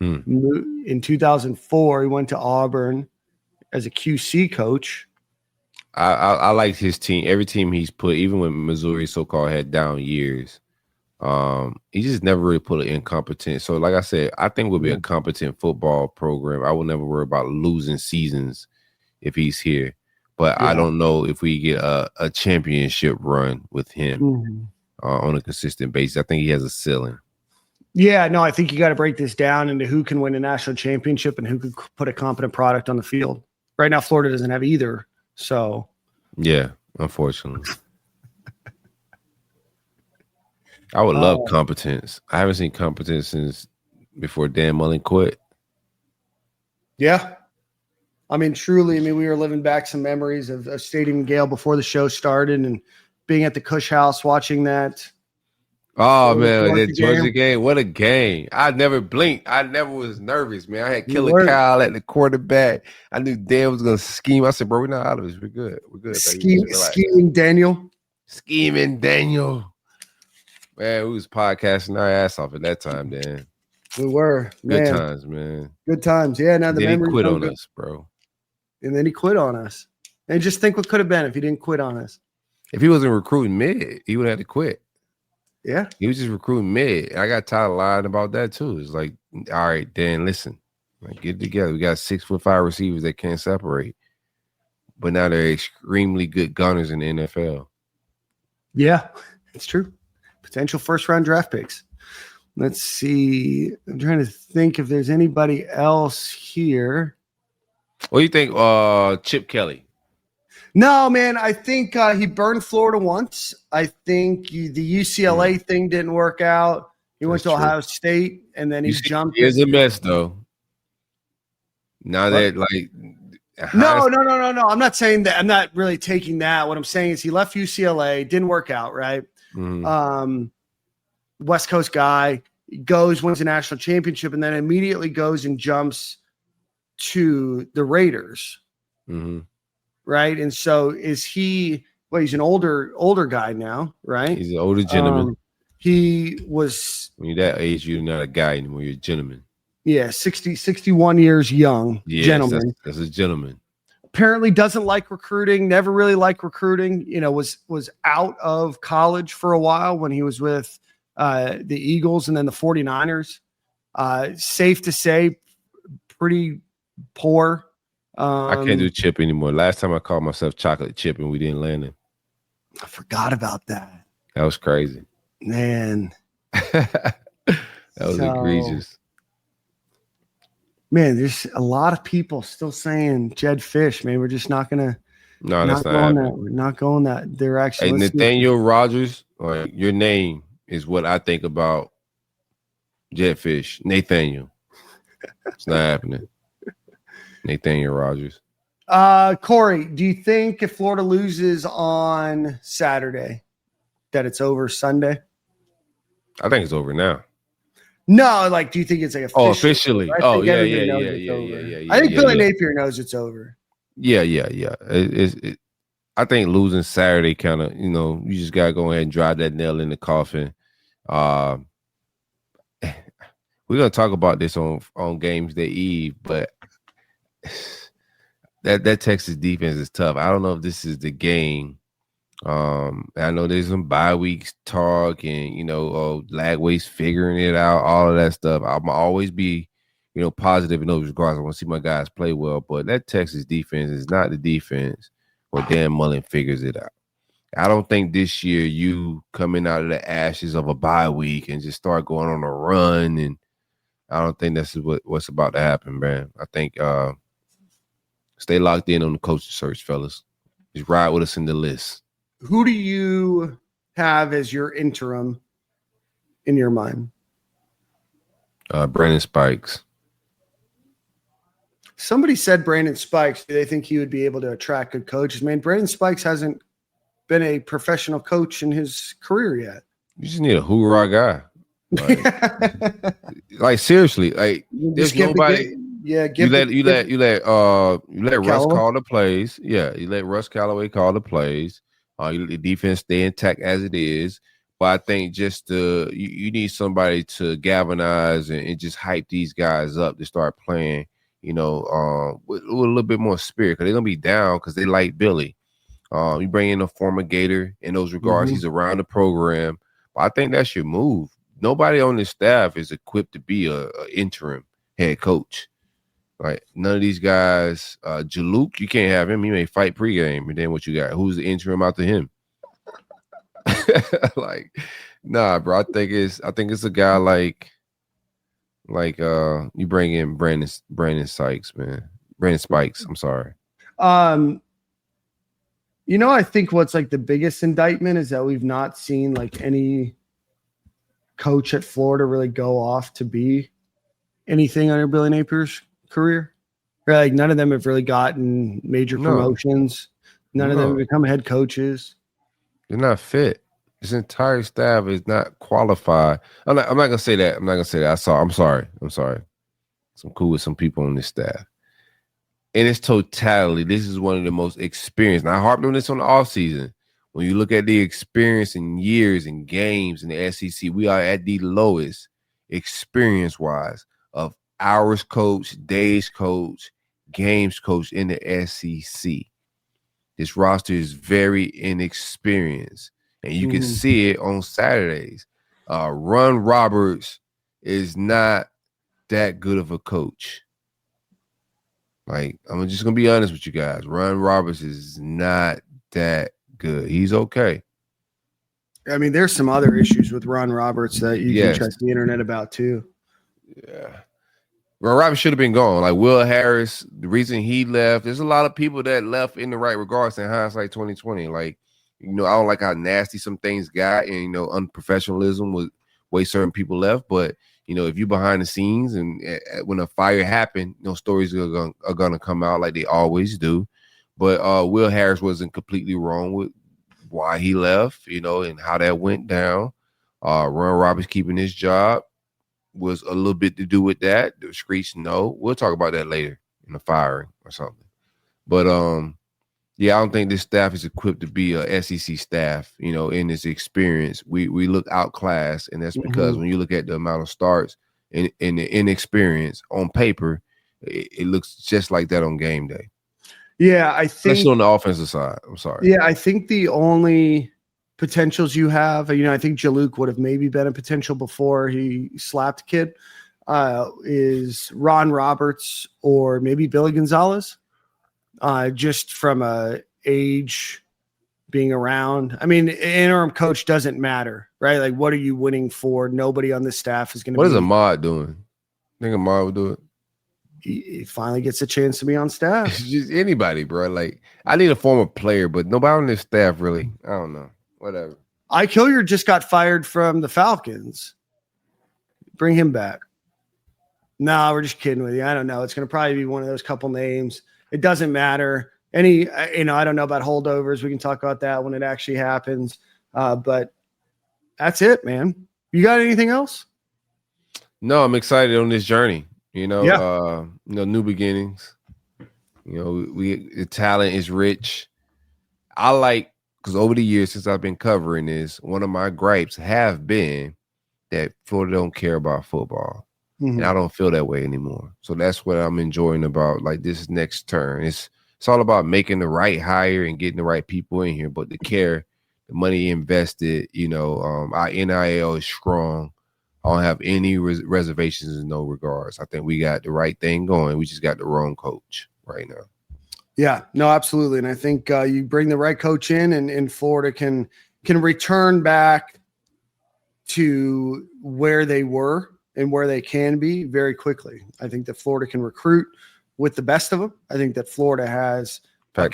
In 2004, he went to Auburn as a QC coach. I liked his team. Every team he's put, even when Missouri so-called had down years, he just never really put an incompetent. So, like I said, I think we'll be a competent football program. I will never worry about losing seasons if he's here. But I don't know if we get a championship run with him on a consistent basis. I think he has a ceiling. Yeah, no, I think you got to break this down into who can win a national championship and who can put a competent product on the field. Right now, Florida doesn't have either. So, yeah, unfortunately. I would love competence. I haven't seen competence since before Dan Mullen quit. Yeah. I mean, truly, we were living back some memories of Stadium and Gale before the show started and being at the Cush House watching that. Oh, man, that Georgia game. What a game. I never blinked. I never was nervous, man. I had Killer Kyle at the quarterback. I knew Dan was going to scheme. I said, bro, we're not out of this. We're good. We're good. Scheming Daniel. Scheming Daniel. Man, we was podcasting our ass off at that time, Dan. We were. Good times, man. Good times. Yeah, now the memories. He quit on us, bro. And then he quit on us. And just think what could have been if he didn't quit on us. If he wasn't recruiting mid, he would have had to quit. Yeah. He was just recruiting mid. I got tired of lying about that too. It's like, all right, Dan, listen. Get it together. We got 6'5" receivers that can't separate. But now they're extremely good gunners in the NFL. Yeah, it's true. Potential first-round draft picks. Let's see. I'm trying to think if there's anybody else here. What do you think, Chip Kelly? No, man, I think he burned Florida once. I think the UCLA thing didn't work out. He went to Ohio State, and then he jumped. Here's a mess, though. Now that, like, no. I'm not saying that. I'm not really taking that. What I'm saying is he left UCLA, didn't work out, right? Mm-hmm. West Coast guy goes, wins a national championship, and then immediately goes and jumps to the Raiders. Mm-hmm. Right. And so is he, well, he's an older guy now, right? He's an older gentleman. He was, when you're that age, you're not a guy anymore. You're a gentleman. Yeah. 61 years young. Yes, gentleman. That's a gentleman. Apparently doesn't like recruiting, never really liked recruiting, was out of college for a while when he was with the Eagles and then the 49ers. Safe to say, pretty poor. I can't do chip anymore. Last time I called myself chocolate chip and we didn't land it. I forgot about that. That was crazy. Man. That was egregious. Man, there's a lot of people still saying Jed Fish, man. We're just not going to. No, that's not happening. We're not going that direction. Hey, Nathaniel Rodgers, your name is what I think about Jed Fish. Nathaniel. It's not happening. Nathaniel Rodgers. Corey, do you think if Florida loses on Saturday that it's over Sunday? I think it's over now. No, like, do you think it's like officially? Oh, officially. Oh, yeah. I think Billy Napier knows it's over. Yeah. I think losing Saturday kind of, you just got to go ahead and drive that nail in the coffin. We're going to talk about this on Games Day Eve, but that Texas defense is tough. I don't know if this is the game. I know there's some bye weeks talk and Lagway's figuring it out, all of that stuff. I'm always be positive in those regards. I want to see my guys play well, but that Texas defense is not the defense where Dan Mullen figures it out. I don't think this year you coming out of the ashes of a bye week and just start going on a run, and I don't think that's what's about to happen, man. I think stay locked in on the coaching search, fellas. Just ride with us in the list. Who do you have as your interim in your mind? Brandon Spikes. Somebody said Brandon Spikes. Do they think he would be able to attract good coaches? Man, Brandon Spikes hasn't been a professional coach in his career yet. You just need a hoorah guy. Like seriously, like there's nobody. You let Russ call the plays. Yeah, you let Russ Callaway call the plays. You let the defense stay intact as it is. But I think just you need somebody to galvanize and just hype these guys up to start playing. With a little bit more spirit, because they're gonna be down because they like Billy. You bring in a former Gator in those regards. He's around the program. But I think that's your move. Nobody on this staff is equipped to be a interim head coach. Like none of these guys, Jaluk, you can't have him. He may fight pregame, and then what you got? Who's the interim after him? Like, nah, bro. I think it's a guy like you bring in Brandon Sykes, man. Brandon Spikes. I'm sorry. I think what's like the biggest indictment is that we've not seen like any coach at Florida really go off to be anything under Billy Napier's career. Like none of them have really gotten major promotions. None of them have become head coaches. They're not fit. This entire staff is not qualified. I'm not gonna say that. I'm sorry. I'm cool with some people on this staff. In its totality, this is one of the most experienced. And I harped on this on the offseason. When you look at the experience in years and games in the SEC, we are at the lowest experience-wise of hours coach, days coach, games coach in the SEC. This roster is very inexperienced, and you can see it on Saturdays. Ron Roberts is not that good of a coach. Like, I'm just going to be honest with you guys. Ron Roberts is not that good. He's okay. I mean, there's some other issues with Ron Roberts that you can check the internet about too. Yeah. Well, Robert should have been gone. Like Will Harris, the reason he left, there's a lot of people that left in the right regards in hindsight 2020. Like, I don't like how nasty some things got, and unprofessionalism was way certain people left. But if you behind the scenes and when a fire happened, stories are gonna come out like they always do. But Will Harris wasn't completely wrong with why he left, and how that went down. Ron Roberts keeping his job was a little bit to do with that. The streets know. We'll talk about that later in the firing or something. But I don't think this staff is equipped to be a SEC staff. In this experience, we look outclassed, and that's because when you look at the amount of starts and the inexperience on paper, it looks just like that on game day. Yeah, I think especially on the offensive side. I'm sorry. Yeah, I think the only potentials you have, I think Jaluk would have maybe been a potential before he slapped a kid, is Ron Roberts or maybe Billy Gonzalez, just from a age being around. I mean, interim coach doesn't matter, right? Like, what are you winning for? Nobody on the staff is going to. What is Ahmad doing? I think Ahmad would do it. He finally gets a chance to be on staff. Just anybody, bro. Like, I need a former player, but nobody on this staff really. I don't know. Whatever. Ike Hilliard just got fired from the Falcons. Bring him back. No, we're just kidding with you. I don't know. It's going to probably be one of those couple names. It doesn't matter. I don't know about holdovers. We can talk about that when it actually happens. But that's it, man. You got anything else? No, I'm excited on this journey. New beginnings. The talent is rich. I like, because over the years since I've been covering this, one of my gripes have been that Florida don't care about football. And I don't feel that way anymore. So that's what I'm enjoying about like this next turn. It's all about making the right hire and getting the right people in here, but the care, the money invested, our NIL is strong. I don't have any reservations in no regards. I think we got the right thing going. We just got the wrong coach right now. Yeah, no, absolutely. And I think you bring the right coach in, and Florida can return back to where they were and where they can be very quickly. I think that Florida can recruit with the best of them. I think that Florida has a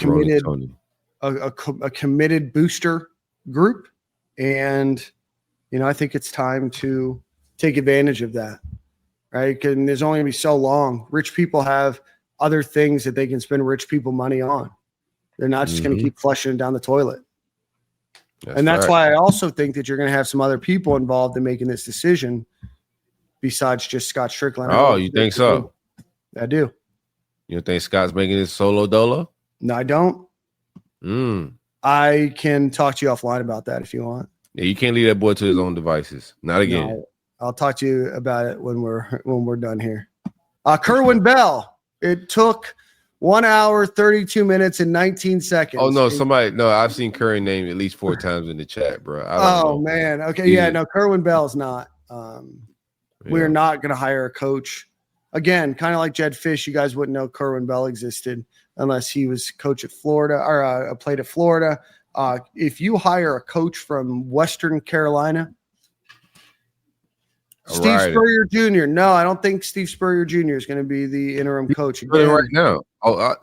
committed booster group. And, I think it's time to take advantage of that, right? And there's only going to be so long. Rich people have other things that they can spend rich people money on. They're not just going to keep flushing it down the toilet. That's why I also think that you're going to have some other people involved in making this decision besides just Scott Strickland. Oh, you think so? I do. You don't think Scott's making this solo dolo? No, I don't. I can talk to you offline about that if you want. Yeah, you can't leave that boy to his own devices. Not again. No, I'll talk to you about it when we're done here. Kerwin Bell. It took 1 hour, 32 minutes, and 19 seconds. Oh, no, I've seen Curry name at least 4 times in the chat, bro. Man. Okay, yeah, no, Kerwin Bell's not. We're not going to hire a coach. Again, kind of like Jed Fish, you guys wouldn't know Kerwin Bell existed unless he was coach at Florida or played at Florida. If you hire a coach from Western Carolina, Steve Spurrier Jr. No, I don't think Steve Spurrier Jr. is going to be the interim coach again. Right now.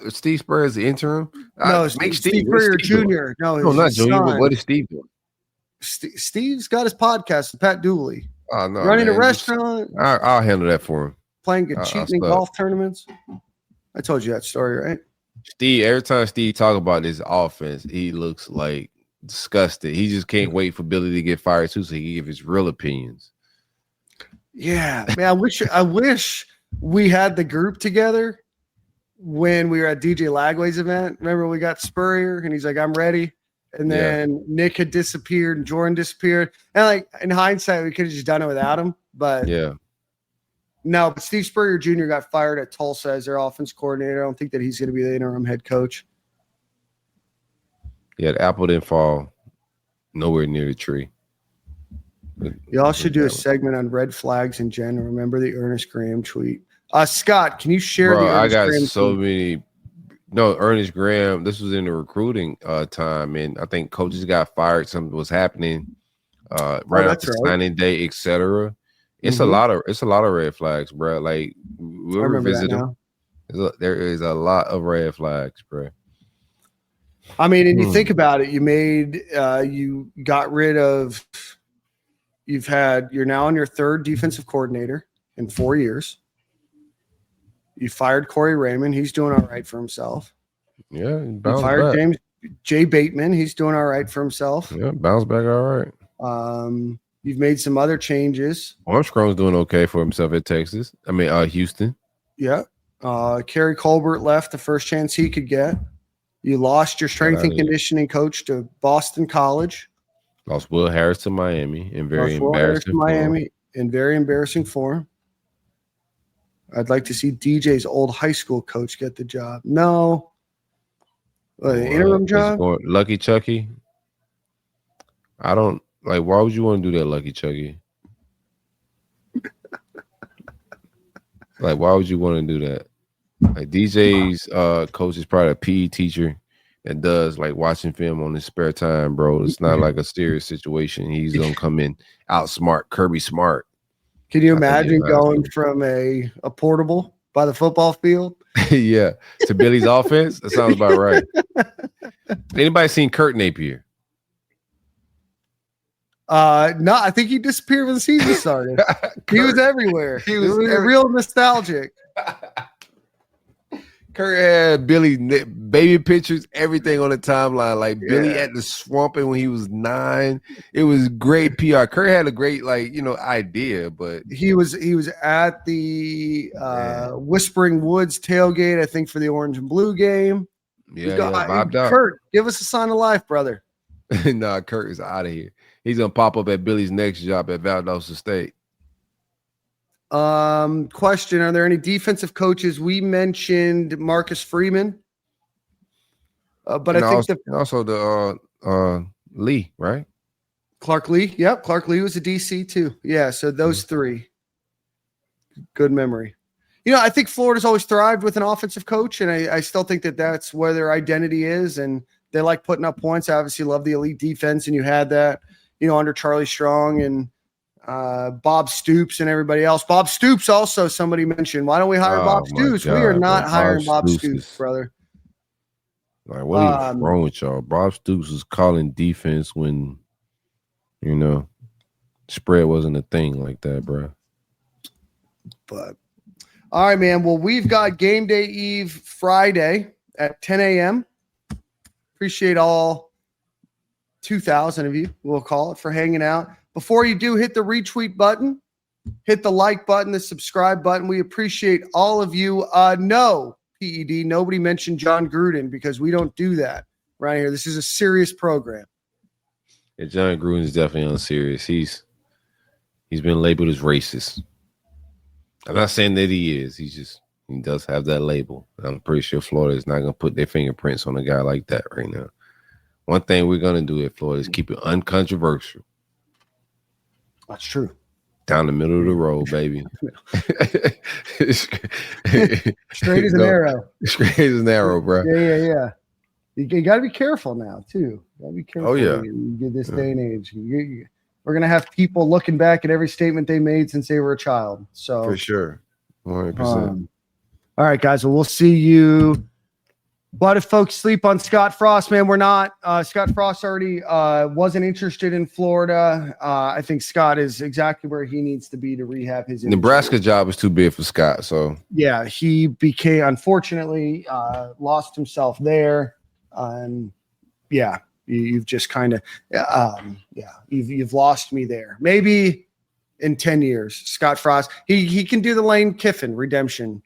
Steve Spurrier is the interim? No, Steve Spurrier Jr. No, not Junior, but what is Steve doing? Steve's got his podcast with Pat Dooley. Oh, no, running a restaurant. I'll handle that for him. Playing cheating in golf tournaments. I told you that story, right? Steve, every time Steve talk about this offense, he looks like disgusted. He just can't wait for Billy to get fired too, so he can give his real opinions. Yeah, man. I wish we had the group together when we were at DJ Lagway's event. Remember, we got Spurrier, and he's like, "I'm ready." And then Nick had disappeared, and Jordan disappeared. And like in hindsight, we could have just done it without him. But no. But Steve Spurrier Jr. got fired at Tulsa as their offense coordinator. I don't think that he's going to be the interim head coach. Yeah, the apple didn't fall nowhere near the tree. Y'all should do a segment on red flags in general. Remember the Ernest Graham tweet. Scott, can you share the Ernest Graham tweet? I got so many. No, Ernest Graham, this was in the recruiting time, and I think coaches got fired. Something was happening right after signing day, etc. It's a lot of red flags, bro. Like We'll remember revisit that them. now. There is a lot of red flags, bro. I mean, and you think about it, you got rid of, you're now on your third defensive coordinator in 4 years. You fired Corey Raymond. He's doing all right for himself. Yeah, You fired Jay Bateman. He's doing all right for himself. Yeah, bounce back all right. You've made some other changes. Armstrong's doing okay for himself at Texas. I mean, Houston. Yeah. Kerry Colbert left the first chance he could get. You lost your strength and conditioning coach to Boston College. Lost Will Harris to Miami in very embarrassing form. I'd like to see DJ's old high school coach get the job. No. Interim job? Lucky Chucky. I don't like. Why would you want to do that, Lucky Chucky? Like, why would you want to do that? Like, DJ's coach is probably a PE teacher that does like watching film on his spare time, bro. It's not like a serious situation. He's gonna come in outsmart Kirby Smart. Can you imagine going from a portable by the football field? Yeah, to Billy's offense? That sounds about right. Anybody seen Kurt Napier? No, I think he disappeared when the season started. He was everywhere. He was real nostalgic. Kurt had Billy baby pictures, everything on the timeline. Like Billy at the Swamping when he was 9. It was great PR. Kurt had a great idea, but he was at the Whispering Woods tailgate, I think, for the Orange and Blue game. Vibed out. Kurt, give us a sign of life, brother. Nah, Kurt is out of here. He's gonna pop up at Billy's next job at Valdosta State. Question: are there any defensive coaches? We mentioned Marcus Freeman, but I think also the Lee, right? Clark Lee. Yep, Clark Lee was a DC too. Yeah, so those three. Good memory. I think Florida's always thrived with an offensive coach, and I still think that that's where their identity is, and they like putting up points. I obviously love the elite defense, and you had that, under Charlie Strong and Bob Stoops and everybody else. Bob Stoops also somebody mentioned. Why don't we hire Bob Stoops? We are not hiring Bob Stoops, brother. Like, what is wrong with y'all? Bob Stoops was calling defense when, spread wasn't a thing like that, bro. But all right, man. Well, we've got game day eve Friday at 10 a.m. Appreciate all 2,000 of you, we'll call it, for hanging out. Before you do, hit the retweet button, hit the like button, the subscribe button. We appreciate all of you. No, PED, nobody mentioned John Gruden because we don't do that right here. This is a serious program. Yeah, John Gruden is definitely unserious. He's been labeled as racist. I'm not saying that he is. He does have that label. I'm pretty sure Florida is not going to put their fingerprints on a guy like that right now. One thing we're going to do at Florida is keep it uncontroversial. That's true. Down the middle of the road, baby. Straight as an arrow. Straight as an arrow, bro. Yeah. You got to be careful now, too. Got to be careful. Oh, yeah. You get this day and age. We're going to have people looking back at every statement they made since they were a child. So for sure. 100%. All right, guys. Well, we'll see you. Why do folks sleep on Scott Frost, man? We're not. Scott Frost already wasn't interested in Florida. I think Scott is exactly where he needs to be to rehab his injury. Nebraska job is too big for Scott. So yeah, he became, unfortunately, lost himself there. And yeah, you've just kind of, you've lost me there. Maybe in 10 years, Scott Frost, he can do the Lane Kiffin redemption,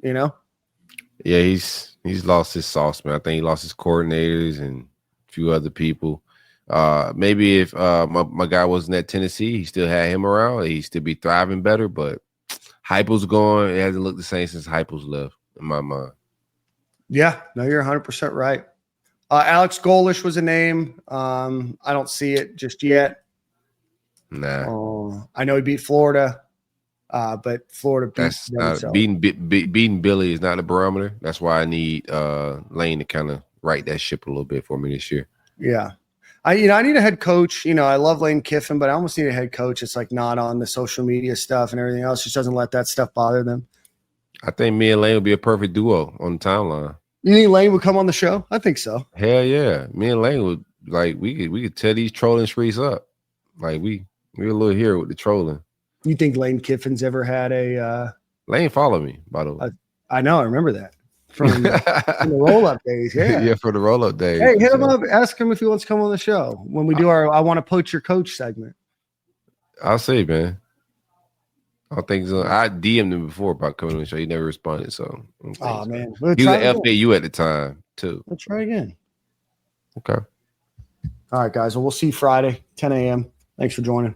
Yeah, he's lost his sauce, man. I think he lost his coordinators and a few other people. Maybe if my guy wasn't at Tennessee, he still had him around. He'd still be thriving better, but Heupel's gone. It hasn't looked the same since Heupel's left, in my mind. Yeah, no, you're 100% right. Alex Golish was a name. I don't see it just yet. Nah. I know he beat Florida. But Florida beating Billy is not a barometer. That's why I need Lane to kind of right that ship a little bit for me this year. Yeah. I need a head coach. I love Lane Kiffin, but I almost need a head coach. It's like not on the social media stuff and everything else. Just doesn't let that stuff bother them. I think me and Lane would be a perfect duo on the timeline. You think Lane would come on the show? I think so. Hell yeah. Me and Lane would we could tear these trolling streets up. Like we're a little hero with the trolling. You think Lane Kiffin's ever had a Lane followed me, by the way. I know, I remember that. From the roll-up days. Yeah. Yeah, for the roll-up days. Hey, hit him up, ask him if he wants to come on the show when we do our I want to poach your coach segment. I'll say, man. I think so. I DM'd him before about coming on the show. He never responded. So, oh man, he was at FAU at the time too. Let's try again. Okay. All right, guys. Well, we'll see you Friday, 10 a.m. Thanks for joining.